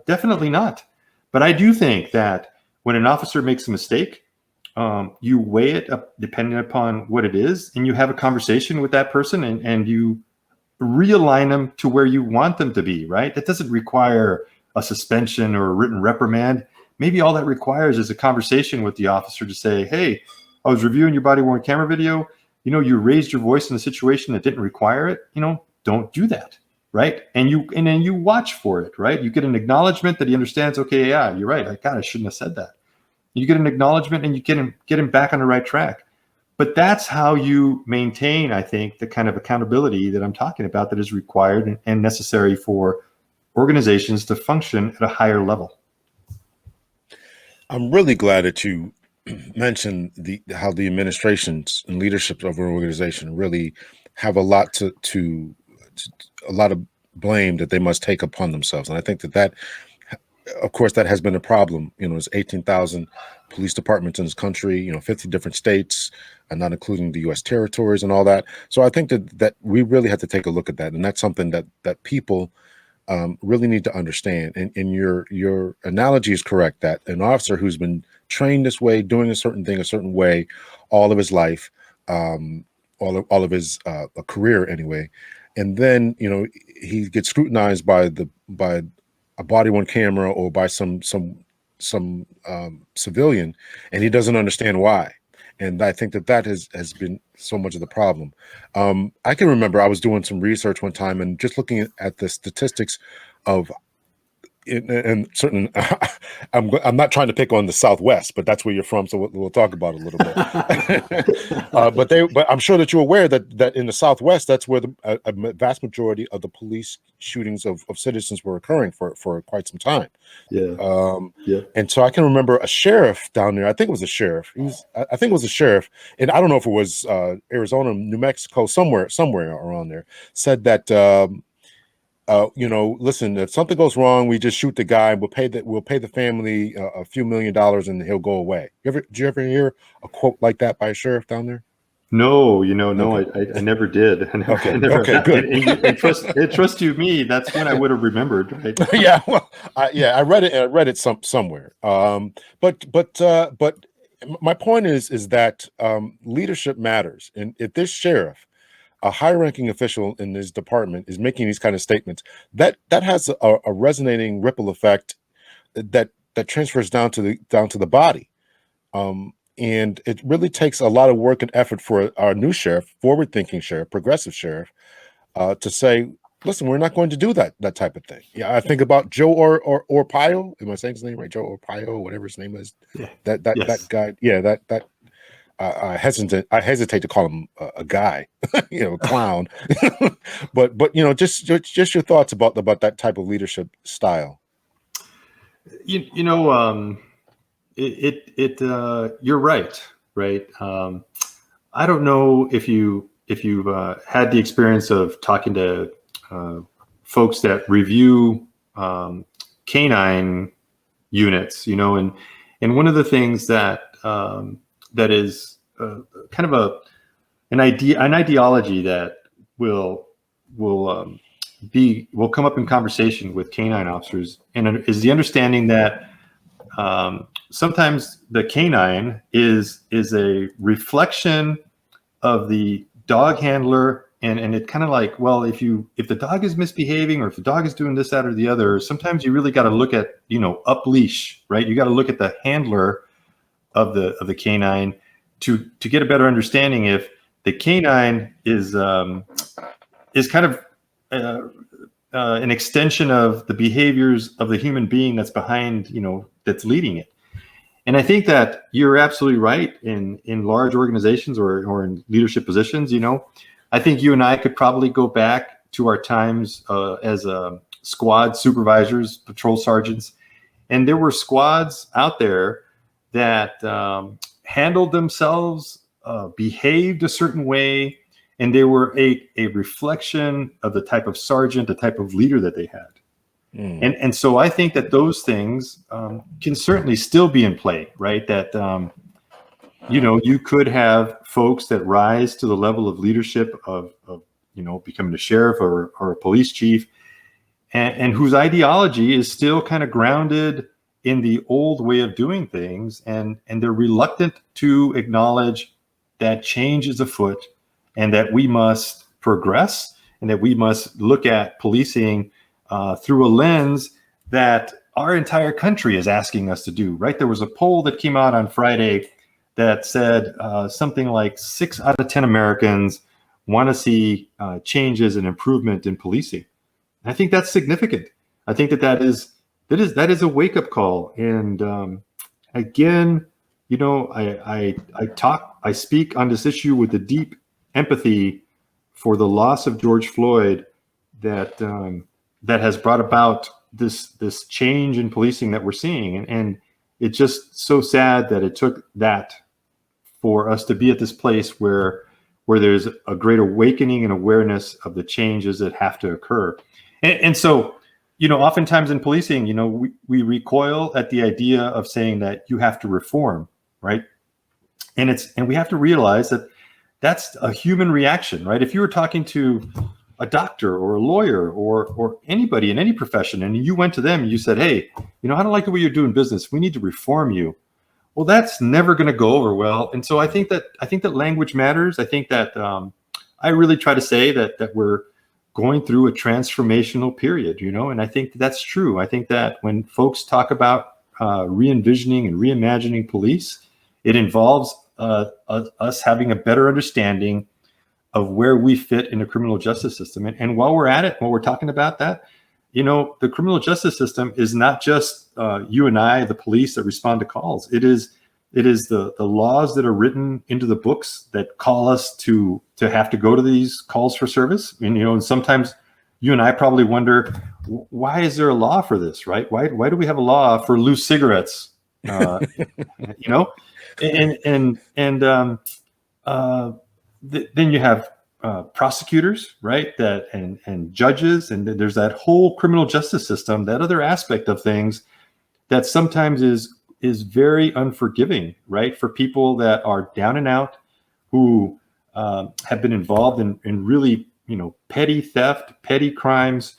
Definitely not. But I do think that when an officer makes a mistake, you weigh it up depending upon what it is, and you have a conversation with that person, and you realign them to where you want them to be, right? That doesn't require a suspension or a written reprimand. Maybe all that requires is a conversation with the officer to say, hey, I was reviewing your body-worn camera video. You raised your voice in a situation that didn't require it. Don't do that. Right. And then you watch for it. Right. You get an acknowledgement that he understands. Okay, yeah, you're right. I shouldn't have said that. You get an acknowledgement, and you get him back on the right track. But that's how you maintain, I think, the kind of accountability that I'm talking about that is required and necessary for organizations to function at a higher level. I'm really glad that you mentioned how the administrations and leadership of an organization really have a lot a lot of blame that they must take upon themselves. And I think that of course, that has been a problem. There's 18,000 police departments in this country, 50 different states, and not including the U.S. territories and all that. So I think that we really have to take a look at that, and that's something that people really need to understand. And your analogy is correct, that an officer who's been trained this way, doing a certain thing a certain way all of his life, all of his career anyway, and then he gets scrutinized by a body worn camera or by some civilian, and he doesn't understand why. And I think that has been so much of the problem. I can remember I was doing some research one time and just looking at the statistics of, and certain, I'm not trying to pick on the Southwest, but that's where you're from, so we'll talk about it a little bit. But I'm sure that you're aware that in the Southwest, that's where a vast majority of the police shootings of citizens were occurring for quite some time. Yeah. Yeah. And so I can remember a sheriff down there. I think it was a sheriff. I think it was a sheriff, and I don't know if it was Arizona, New Mexico, somewhere around there. Said that listen, if something goes wrong, we just shoot the guy. We'll pay the family a few $1,000,000, and he'll go away. Did you ever hear a quote like that by a sheriff down there? No, no, Okay. I never did. Okay, good. And trust you me, that's when I would have remembered, right? Yeah, well, I read it. I read it somewhere. But my point is that leadership matters, and if this sheriff, a high-ranking official in this department, is making these kind of statements, that has a resonating ripple effect that transfers down to the body. And it really takes a lot of work and effort for our new sheriff, forward-thinking sheriff, progressive sheriff, to say, listen, we're not going to do that type of thing. Yeah, I think about Joe Arpaio. Am I saying his name right? Joe Arpaio, whatever his name is. Yeah. That Yes. guy. Yeah, that. I hesitate to call him a guy, clown. but just your thoughts about that type of leadership style. You're right. I don't know if you've had the experience of talking to folks that review canine units, and one of the things that is kind of an ideology that will come up in conversation with canine officers, and is the understanding that sometimes the canine is a reflection of the dog handler, and it kind of like, well, if the dog is misbehaving, or if the dog is doing this, that, or the other, sometimes you really got to look at, up leash, right? You got to look at the handler of the canine to get a better understanding if the canine is kind of an extension of the behaviors of the human being that's behind, that's leading it. And I think that you're absolutely right in large organizations or in leadership positions. I think you and I could probably go back to our times as squad supervisors, patrol sergeants, and there were squads out there that handled themselves, behaved a certain way, and they were a reflection of the type of sergeant, the type of leader that they had. And so I think that those things can certainly still be in play, right? That you could have folks that rise to the level of leadership of becoming a sheriff or a police chief, and whose ideology is still kind of grounded in the old way of doing things, and they're reluctant to acknowledge that change is afoot, and that we must progress, and that we must look at policing through a lens that our entire country is asking us to do, right? There was a poll that came out on Friday that said something like 6 out of 10 Americans want to see changes and improvement in policing. And I think that's significant. I think that is a wake-up call. And again, I speak on this issue with the deep empathy for the loss of George Floyd that has brought about this change in policing that we're seeing. And it's just so sad that it took that for us to be at this place where there's a great awakening and awareness of the changes that have to occur. And so oftentimes in policing, we recoil at the idea of saying that you have to reform, right? And we have to realize that that's a human reaction, right? If you were talking to a doctor or a lawyer or anybody in any profession, and you went to them and you said, hey, I don't like the way you're doing business. We need to reform you. Well, that's never going to go over well. And so I think that language matters. I think that I really try to say that we're going through a transformational period, and I think that's true. I think that when folks talk about re-envisioning and reimagining police, it involves us having a better understanding of where we fit in the criminal justice system. And while we're at it, while we're talking about that, the criminal justice system is not just you and I, the police that respond to calls. It is the laws that are written into the books that call us to have to go to these calls for service. And sometimes you and I probably wonder, why is there a law for this, right? Why do we have a law for loose cigarettes? Then you have prosecutors, right? And judges, and there's that whole criminal justice system, that other aspect of things that sometimes is very unforgiving, right? For people that are down and out, who have been involved in really, petty theft, petty crimes.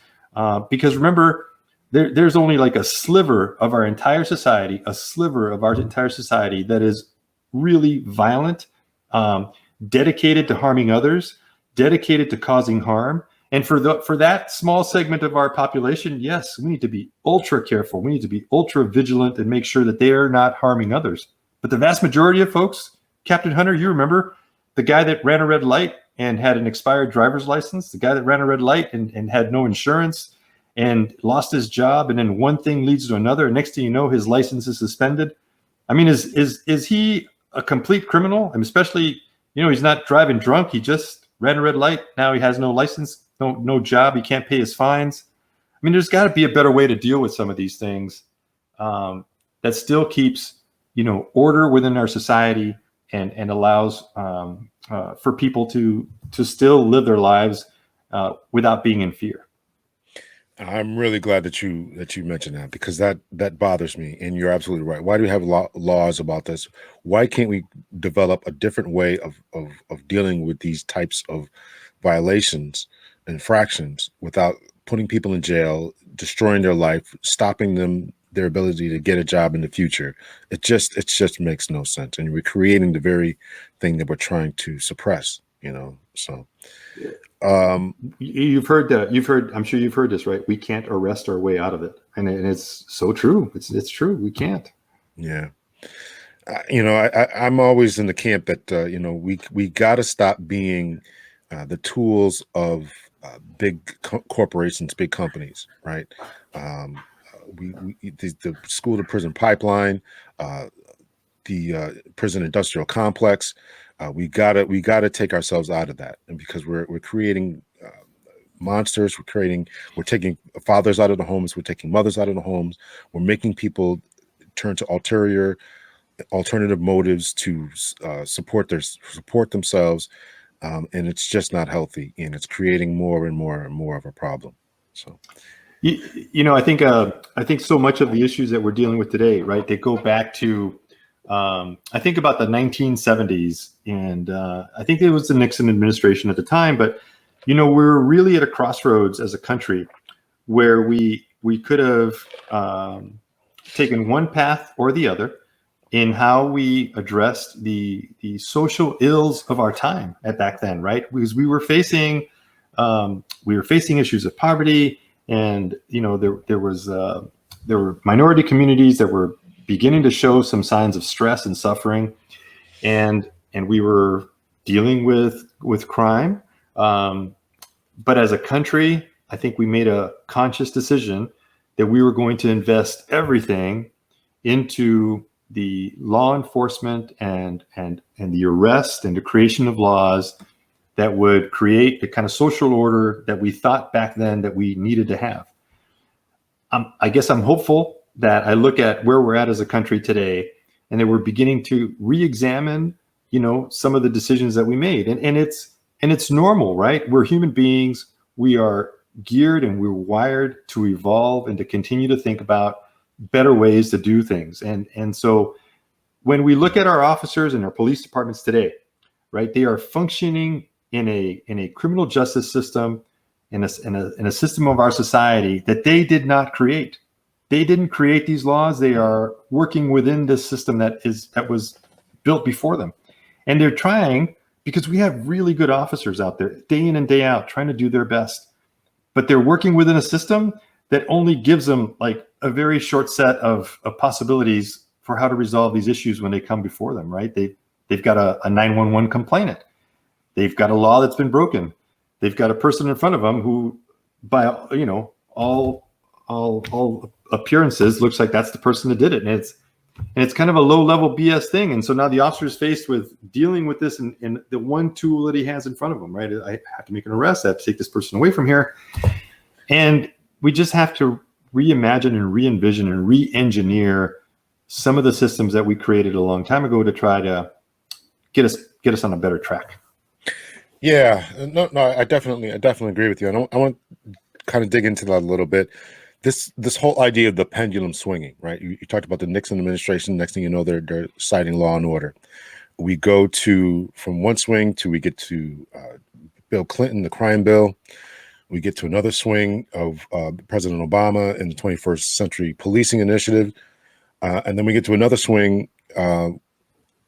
Because remember, there's only like a sliver of our entire society, that is really violent, dedicated to harming others, dedicated to causing harm. And for that small segment of our population, yes, we need to be ultra careful. We need to be ultra vigilant and make sure that they are not harming others. But the vast majority of folks, Captain Hunter, you remember the guy that ran a red light and had an expired driver's license, the guy that ran a red light and had no insurance and lost his job, and then one thing leads to another, and next thing you know, his license is suspended. I mean, is he a complete criminal? I mean, especially, he's not driving drunk. He just ran a red light. Now he has no license, no job. He can't pay his fines. I mean, there's got to be a better way to deal with some of these things that still keeps, order within our society and allows for people to still live their lives without being in fear. I'm really glad that you mentioned that, because that bothers me, and you're absolutely right. Why do we have laws about this? Why can't we develop a different way of dealing with these types of violations, infractions, without putting people in jail, destroying their life, stopping their ability to get a job in the future? It just makes no sense, and we're creating the very thing that we're trying to suppress. So. I'm sure you've heard this, right? We can't arrest our way out of it. And it's so true. It's true. We can't. Yeah. I'm always in the camp that, we got to stop being the tools of big corporations, big companies, right? The school to prison pipeline, the prison industrial complex. We gotta take ourselves out of that, and because we're creating monsters, we're taking fathers out of the homes, we're taking mothers out of the homes, we're making people turn to alternative motives to support themselves, and it's just not healthy, and it's creating more and more and more of a problem. So, I think so much of the issues that we're dealing with today, right? They go back to I think about the 1970s, and I think it was the Nixon administration at the time. But we're really at a crossroads as a country where we could have taken one path or the other in how we addressed the social ills of our time back then, right? Because we were facing issues of poverty, and there were minority communities that were beginning to show some signs of stress and suffering, and we were dealing with crime. But as a country, I think we made a conscious decision that we were going to invest everything into the law enforcement and the arrest and the creation of laws that would create the kind of social order that we thought back then that we needed to have. I guess I'm hopeful that I look at where we're at as a country today, and that we're beginning to re-examine, some of the decisions that we made. And it's normal, right? We're human beings. We are geared and we're wired to evolve and to continue to think about better ways to do things. And so when we look at our officers and our police departments today, right, they are functioning in a criminal justice system, in a system of our society that they did not create. They didn't create these laws. They are working within this system that was built before them. And they're trying, because we have really good officers out there day in and day out trying to do their best, but they're working within a system that only gives them like a very short set of possibilities for how to resolve these issues when they come before them, right? They've got a 911 complainant. They've got a law that's been broken. They've got a person in front of them who, by all appearances, looks like that's the person that did it, and it's kind of a low-level BS thing. And so now the officer is faced with dealing with this, and the one tool that he has in front of him, right? I have to make an arrest. I have to take this person away from here, and we just have to reimagine and re-envision and re-engineer some of the systems that we created a long time ago to try to get us on a better track. Yeah, no, I definitely agree with you. I want to kind of dig into that a little bit. This whole idea of the pendulum swinging, right? You talked about the Nixon administration. Next thing you know, they're citing law and order. We go from one swing to we get to Bill Clinton, the crime bill. We get to another swing of President Obama and the 21st Century Policing Initiative, and then we get to another swing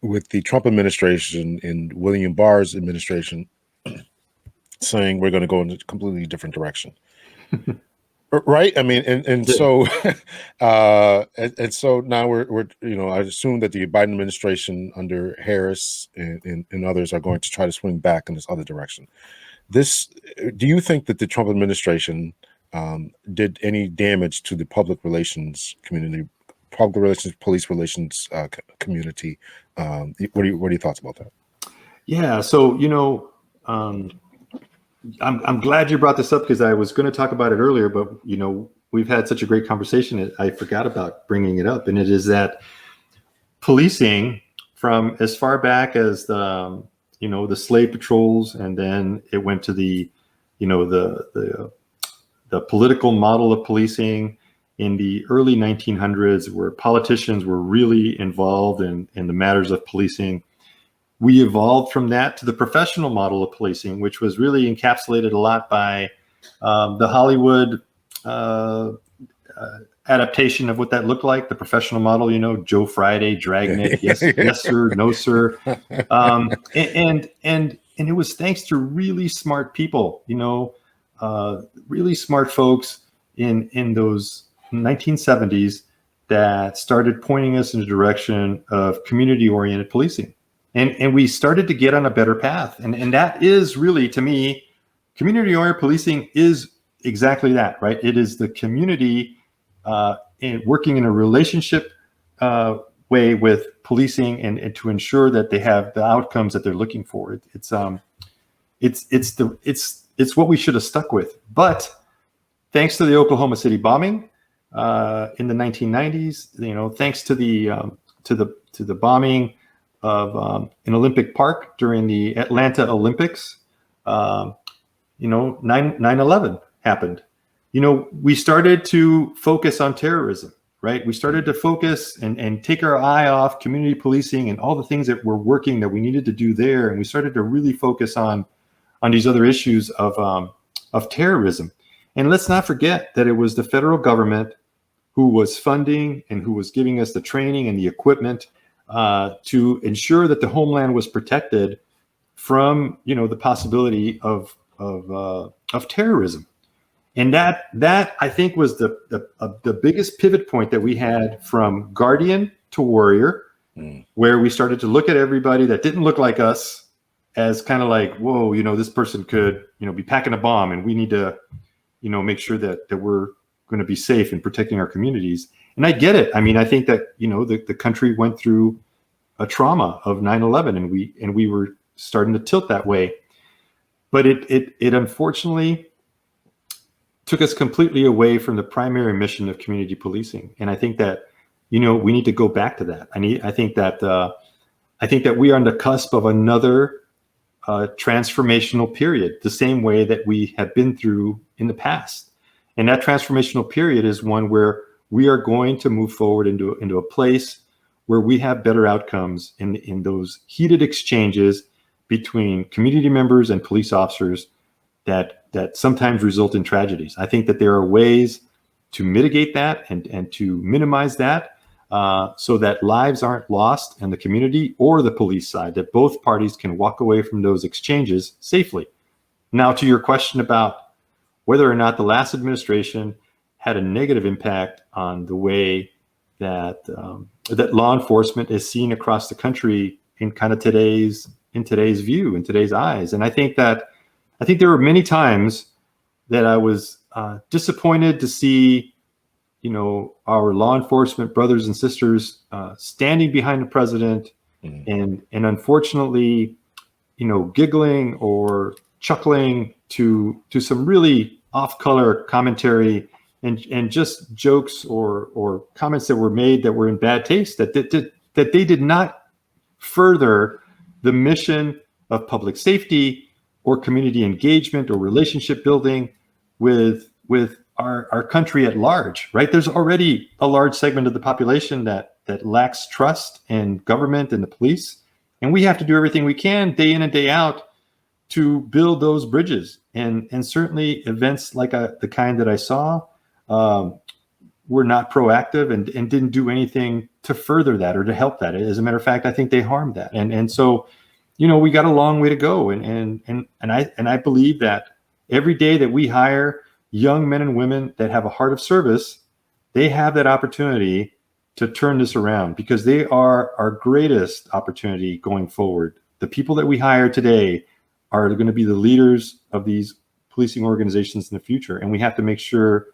with the Trump administration and William Barr's administration, saying we're going to go in a completely different direction. Right. I mean, and so, and so now we're I assume that the Biden administration under Harris and others are going to try to swing back in this other direction. Do you think that the Trump administration did any damage to the public relations community, police relations community? What are your thoughts about that? Yeah. So, I'm glad you brought this up, because I was going to talk about it earlier, but we've had such a great conversation that I forgot about bringing it up. And it is that policing, from as far back as the slave patrols, and then it went to the political model of policing in the early 1900s, where politicians were really involved in the matters of policing. We evolved from that to the professional model of policing, which was really encapsulated a lot by the Hollywood adaptation of what that looked like, the professional model, Joe Friday, Dragnet, yes, yes, sir, no, sir. And it was thanks to really smart people, really smart folks in those 1970s that started pointing us in the direction of community-oriented policing. And we started to get on a better path. And that is really, to me, community-oriented policing is exactly that, right? It is the community working in a relationship way with policing and to ensure that they have the outcomes that they're looking for. It's what we should have stuck with. But thanks to the Oklahoma City bombing in the 1990s, thanks to the bombing of an Olympic Park during the Atlanta Olympics, 9/11 happened. We started to focus on terrorism, right? We started to focus and take our eye off community policing and all the things that were working that we needed to do there, and we started to really focus on these other issues of terrorism. And let's not forget that it was the federal government who was funding and who was giving us the training and the equipment to ensure that the homeland was protected from, the possibility of terrorism. And that I think was the biggest pivot point that we had from guardian to warrior, where we started to look at everybody that didn't look like us as kind of like, whoa, this person could, be packing a bomb, and we need to, make sure that we're going to be safe in protecting our communities. And I get it. I mean, I think that, the country went through a trauma of 9/11, and we were starting to tilt that way. But it unfortunately took us completely away from the primary mission of community policing. And I think that, we need to go back to that. I think that we are on the cusp of another a transformational period, the same way that we have been through in the past. And that transformational period is one where we are going to move forward into a place where we have better outcomes in those heated exchanges between community members and police officers that sometimes result in tragedies. I think that there are ways to mitigate that and to minimize that, so that lives aren't lost in the community or the police side, that both parties can walk away from those exchanges safely. Now, to your question about whether or not the last administration had a negative impact on the way that that law enforcement is seen across the country in kind of today's view, in today's eyes. And I think there were many times that I was disappointed to see, our law enforcement brothers and sisters standing behind the president, and unfortunately, giggling or chuckling to some really off-color commentary and just jokes or comments that were made that were in bad taste, that they did not further the mission of public safety or community engagement or relationship building with our country at large, right? There's already a large segment of the population that lacks trust in government and the police. And we have to do everything we can day in and day out to build those bridges. And certainly events like the kind that I saw were not proactive and didn't do anything to further that or to help that. As a matter of fact, I think they harmed that. And so, we got a long way to go. And I believe that every day that we hire young men and women that have a heart of service, they have that opportunity to turn this around, because they are our greatest opportunity going forward. The people that we hire today are going to be the leaders of these policing organizations in the future. And we have to make sure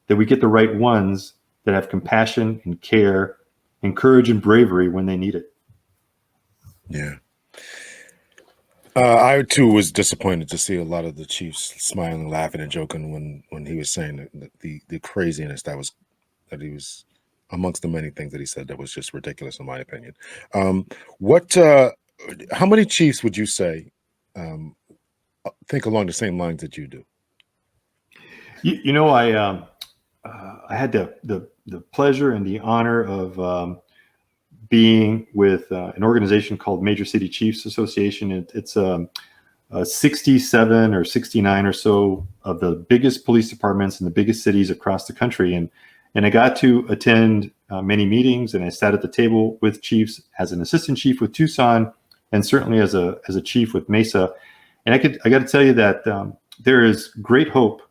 that we get the right ones that have compassion and care and courage and bravery when they need it. Yeah. I too was disappointed to see a lot of the chiefs smiling, laughing, and joking when he was saying the craziness that he was amongst the many things that he said that was just ridiculous in my opinion. How many chiefs would you say think along the same lines that you do? I had the pleasure and the honor of being with an organization called Major City Chiefs Association. It's 67 or 69 or so of the biggest police departments in the biggest cities across the country. And I got to attend many meetings, and I sat at the table with chiefs as an assistant chief with Tucson, and certainly as a chief with Mesa. And I got to tell you that there is great hope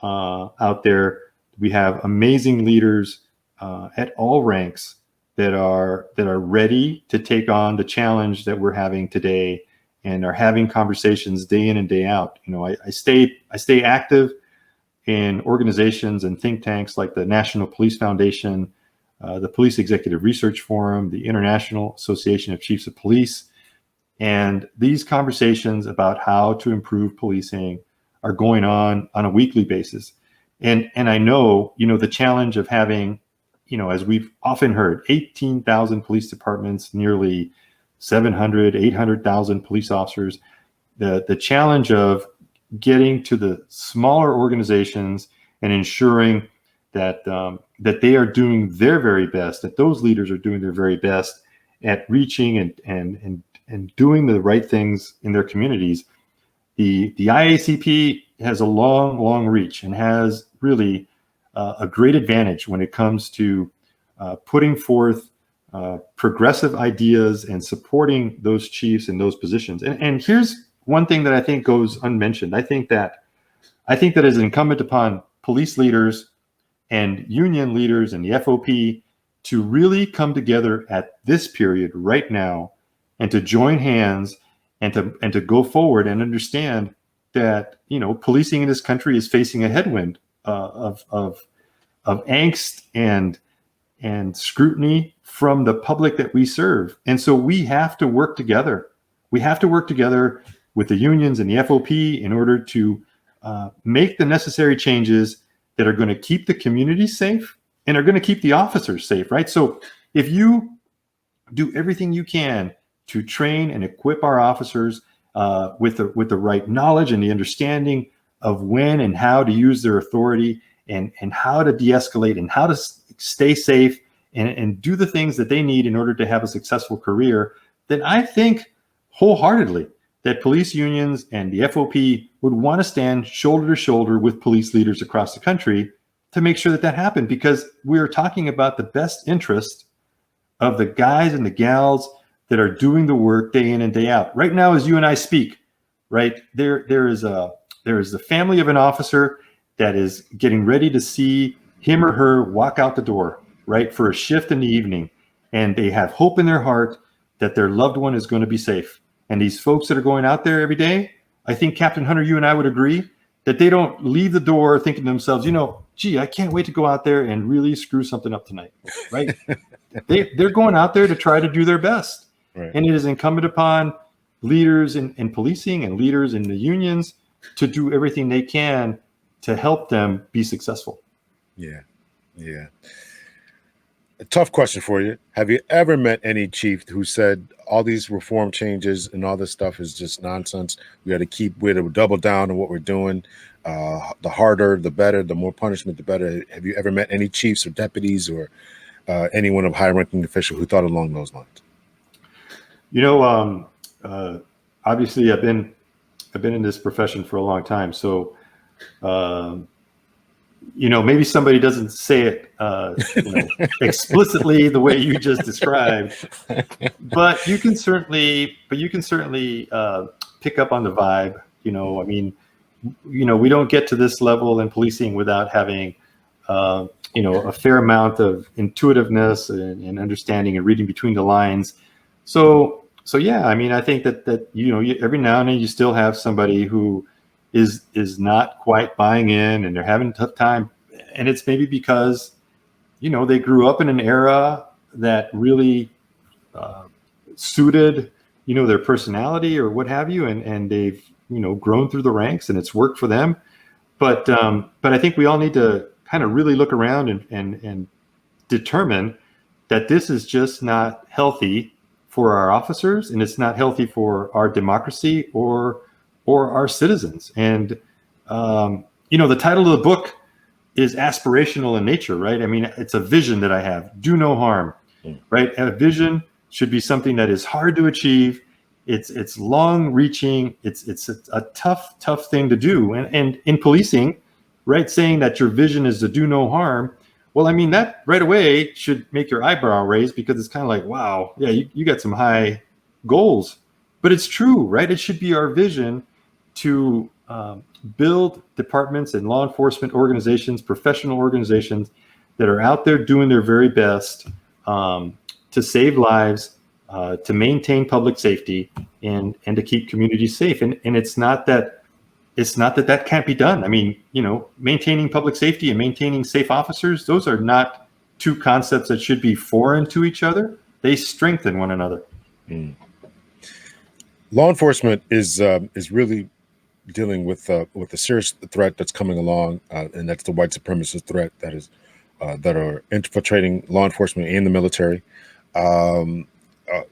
out there. We have amazing leaders at all ranks that are ready to take on the challenge that we're having today, and are having conversations day in and day out. I stay active in organizations and think tanks like the National Police Foundation, the Police Executive Research Forum, the International Association of Chiefs of Police. And these conversations about how to improve policing are going on a weekly basis. And I know, the challenge of having, as we've often heard, 18,000 police departments, nearly 700, 800,000 police officers, the challenge of getting to the smaller organizations and ensuring that they are doing their very best, that those leaders are doing their very best at reaching and doing the right things in their communities. The IACP has a long reach and has really a great advantage when it comes to putting forth progressive ideas and supporting those chiefs in those positions. And here's one thing that I think goes unmentioned. I think that it's incumbent upon police leaders and union leaders and the FOP to really come together at this period right now, and to join hands and to go forward and understand that policing in this country is facing a headwind of angst and scrutiny from the public that we serve. And so we have to work together. We have to work together with the unions and the FOP in order to make the necessary changes that are going to keep the community safe and are going to keep the officers safe, right? So if you do everything you can to train and equip our officers with the right knowledge and the understanding of when and how to use their authority, and how to de-escalate, and how to stay safe, and do the things that they need in order to have a successful career, then I think wholeheartedly that police unions and the FOP would want to stand shoulder to shoulder with police leaders across the country to make sure that that happened, because we're talking about the best interest of the guys and the gals that are doing the work day in and day out. Right now, as you and I speak, right, there is the family of an officer that is getting ready to see him or her walk out the door, right, for a shift in the evening. And they have hope in their heart that their loved one is going to be safe. And these folks that are going out there every day, I think, Captain Hunter, you and I would agree that they don't leave the door thinking to themselves, gee, I can't wait to go out there and really screw something up tonight, right? They're going out there to try to do their best. Right. And it is incumbent upon leaders in policing and leaders in the unions to do everything they can to help them be successful. Yeah. A tough question for you. Have you ever met any chief who said all these reform changes and all this stuff is just nonsense? We got to double down on what we're doing. The harder, the better, the more punishment, the better. Have you ever met any chiefs or deputies or anyone of high-ranking official who thought along those lines? Obviously I've been in this profession for a long time. So, maybe somebody doesn't say it explicitly the way you just described, but you can certainly pick up on the vibe. We don't get to this level in policing without having a fair amount of intuitiveness and understanding and reading between the lines. So yeah, I think that every now and then you still have somebody who is not quite buying in, and they're having a tough time, and it's maybe because they grew up in an era that really suited their personality or what have you, and they've grown through the ranks and it's worked for them. But I think we all need to kind of really look around and determine that this is just not healthy for our officers, and it's not healthy for our democracy or our citizens. And the title of the book is aspirational in nature, right? It's a vision that I have: do no harm, right? And a vision should be something that is hard to achieve. It's long reaching. It's a tough thing to do. And in policing, right, saying that your vision is to do no harm, well, that right away should make your eyebrow raise, because it's kind of like, wow, yeah, you got some high goals. But it's true, right? It should be our vision to build departments and law enforcement organizations, professional organizations that are out there doing their very best to save lives, to maintain public safety, and to keep communities safe. And it's not that can't be done. Maintaining public safety and maintaining safe officers, those are not two concepts that should be foreign to each other. They strengthen one another. Law enforcement is really dealing with a serious threat that's coming along, and that's the white supremacist threat that are infiltrating law enforcement and the military.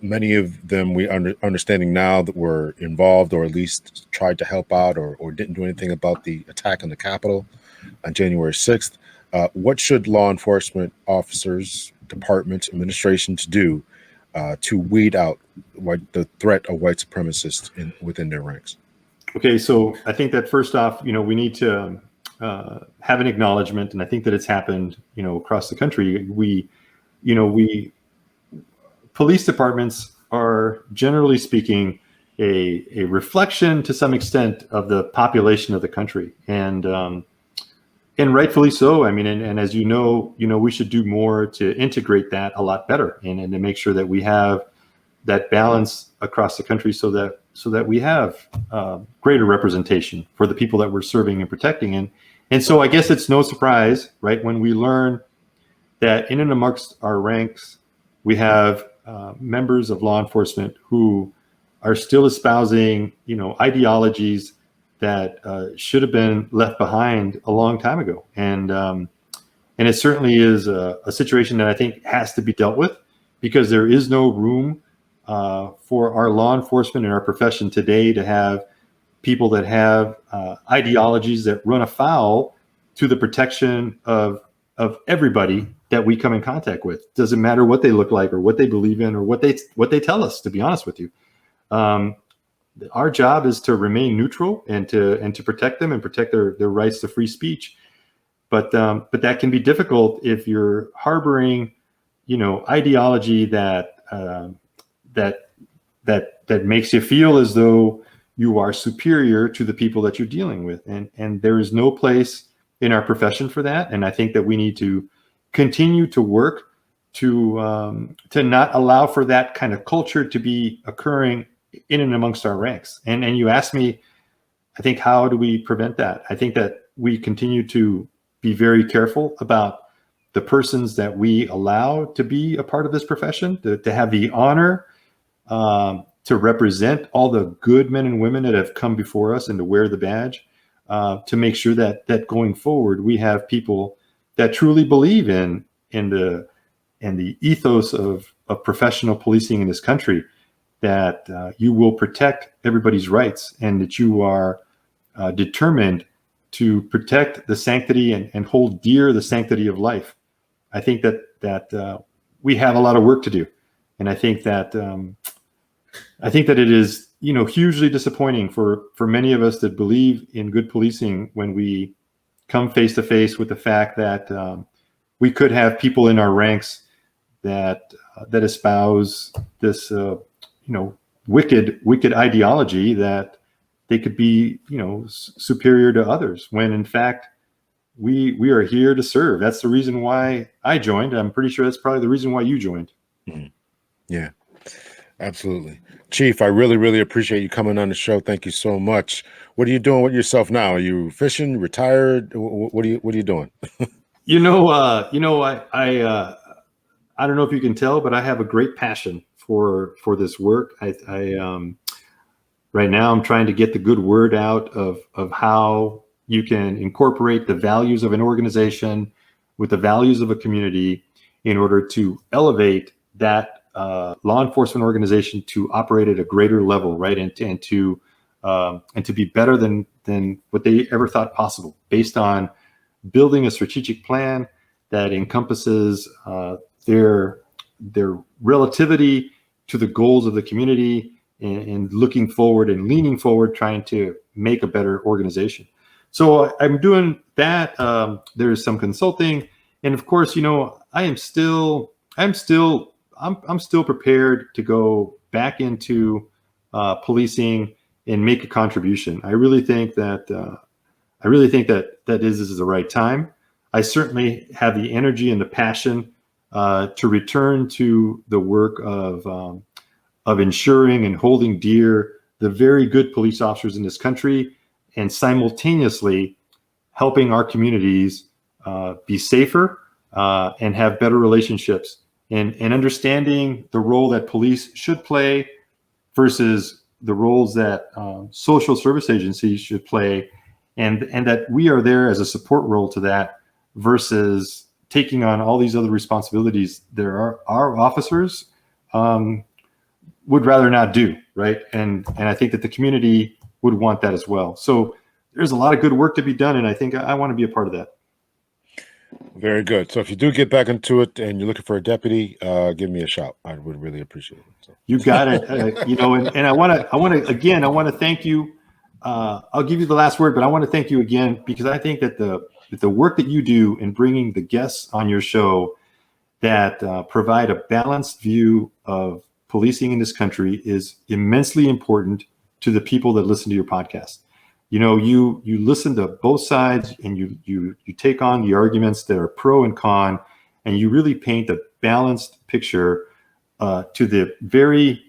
Many of them we understanding now that were involved, or at least tried to help out, or didn't do anything about the attack on the Capitol on January 6th. What should law enforcement officers, departments, administrations do to weed out the threat of white supremacists within their ranks? Okay, so I think that first off, we need to have an acknowledgement, and I think that it's happened, across the country. Police departments are, generally speaking, a reflection to some extent of the population of the country, and rightfully so. And as we should do more to integrate that a lot better, and to make sure that we have that balance across the country, so that we have greater representation for the people that we're serving and protecting. And so I guess it's no surprise, right, when we learn that in and amongst our ranks, we have members of law enforcement who are still espousing, ideologies that should have been left behind a long time ago. And it certainly is a situation that I think has to be dealt with, because there is no room for our law enforcement and our profession today to have people that have ideologies that run afoul to the protection of everybody that we come in contact with. Doesn't matter what they look like or what they believe in or what they tell us, to be honest with you. Our job is to remain neutral and to protect them and protect their rights to free speech. But that can be difficult if you're harboring, ideology that makes you feel as though you are superior to the people that you're dealing with, and there is no place in our profession for that. And I think that we need to continue to work to not allow for that kind of culture to be occurring in and amongst our ranks. And you asked me, I think, how do we prevent that? I think that we continue to be very careful about the persons that we allow to be a part of this profession, to have the honor to represent all the good men and women that have come before us and to wear the badge, to make sure that going forward, we have people that truly believe in the ethos of professional policing in this country, that you will protect everybody's rights and that you are determined to protect the sanctity and hold dear the sanctity of life. I think that we have a lot of work to do. And I think that it is, hugely disappointing for many of us that believe in good policing when we come face to face with the fact that we could have people in our ranks that espouse this, wicked ideology that they could be, superior to others, when in fact we are here to serve. That's the reason why I joined. I'm pretty sure that's probably the reason why you joined. Mm-hmm. Yeah, absolutely. Chief, I really, really appreciate you coming on the show. Thank you so much. What are you doing with yourself now? Are you fishing, retired? What are you doing? I don't know if you can tell, but I have a great passion for this work. Right now I'm trying to get the good word out of how you can incorporate the values of an organization with the values of a community in order to elevate that law enforcement organization to operate at a greater level, right? And to be better than what they ever thought possible, based on building a strategic plan that encompasses their relativity to the goals of the community, and looking forward and leaning forward, trying to make a better organization. So I'm doing that. There's some consulting, and of course, I'm still prepared to go back into policing and make a contribution. I really think that this is the right time. I certainly have the energy and the passion to return to the work of ensuring and holding dear the very good police officers in this country, and simultaneously helping our communities be safer and have better relationships, and understanding the role that police should play versus the roles that social service agencies should play, and that we are there as a support role to that, versus taking on all these other responsibilities there are our officers would rather not do, right? And I think that the community would want that as well. So there's a lot of good work to be done, and I think I want to be a part of that. Very good. So if you do get back into it and you're looking for a deputy, give me a shout. I would really appreciate it. So. You got it. And I want to thank you. I'll give you the last word, but I want to thank you again, because I think that the work that you do in bringing the guests on your show that provide a balanced view of policing in this country is immensely important to the people that listen to your podcast. You listen to both sides, and you take on the arguments that are pro and con, and you really paint a balanced picture to the very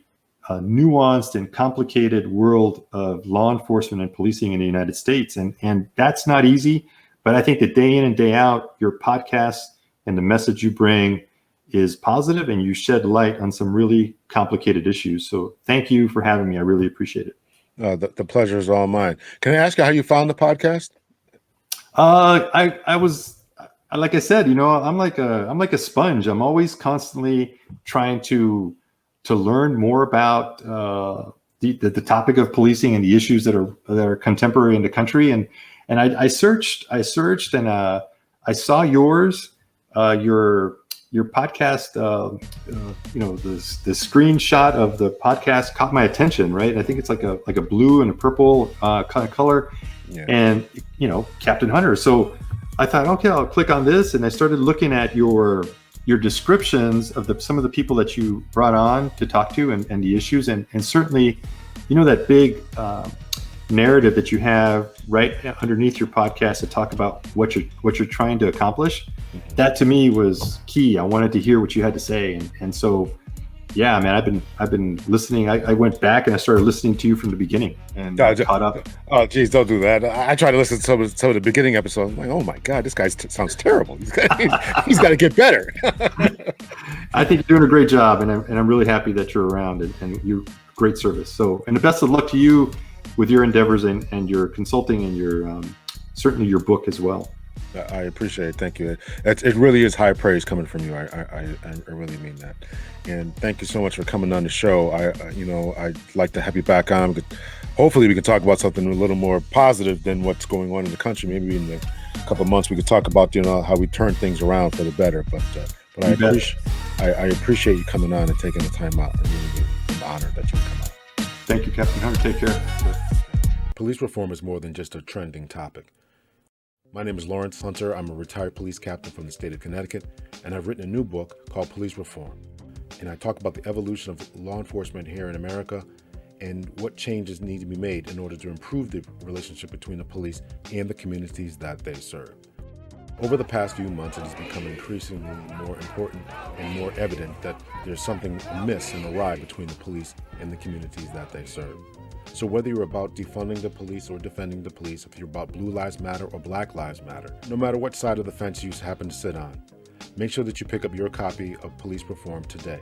nuanced and complicated world of law enforcement and policing in the United States. And that's not easy, but I think that day in and day out, your podcast and the message you bring is positive, and you shed light on some really complicated issues. So thank you for having me. I really appreciate it. The pleasure is all mine. Can I ask you how you found the podcast? I was, like I said, I'm like a sponge. I'm always constantly trying to to learn more about the topic of policing and the issues that are contemporary in the country. And I searched, and I saw yours, your podcast. The screenshot of the podcast caught my attention. Right, I think it's like a blue and a purple kind of color, and Captain Hunter. So I thought, okay, I'll click on this, and I started looking at your descriptions of some of the people that you brought on to talk to and the issues, and certainly, that big narrative that you have right underneath your podcast to talk about what you're trying to accomplish. That to me was key. I wanted to hear what you had to say, and so yeah, man, I've been listening. I went back and I started listening to you from the beginning and caught up. Oh, geez, don't do that. I try to listen to some of the beginning episodes. I'm like, oh my God, this guy sounds terrible. He's got to get better. I think you're doing a great job, and I'm really happy that you're around, and you're great service. So, and the best of luck to you with your endeavors and your consulting and your certainly your book as well. I appreciate it. Thank you. It really is high praise coming from you. I really mean that. And thank you so much for coming on the show. I'd like to have you back on. Hopefully we can talk about something a little more positive than what's going on in the country. Maybe in a couple of months we could talk about, how we turn things around for the better. But I appreciate you coming on and taking the time out. I'm honored that you come on. Thank you, Captain Hunter. Take care. Police reform is more than just a trending topic. My name is Lawrence Hunter. I'm a retired police captain from the state of Connecticut, and I've written a new book called Police Reform. And I talk about the evolution of law enforcement here in America and what changes need to be made in order to improve the relationship between the police and the communities that they serve. Over the past few months, it has become increasingly more important and more evident that there's something amiss and awry between the police and the communities that they serve. So whether you're about defunding the police or defending the police, if you're about Blue Lives Matter or Black Lives Matter, no matter what side of the fence you happen to sit on, make sure that you pick up your copy of Police Reform today.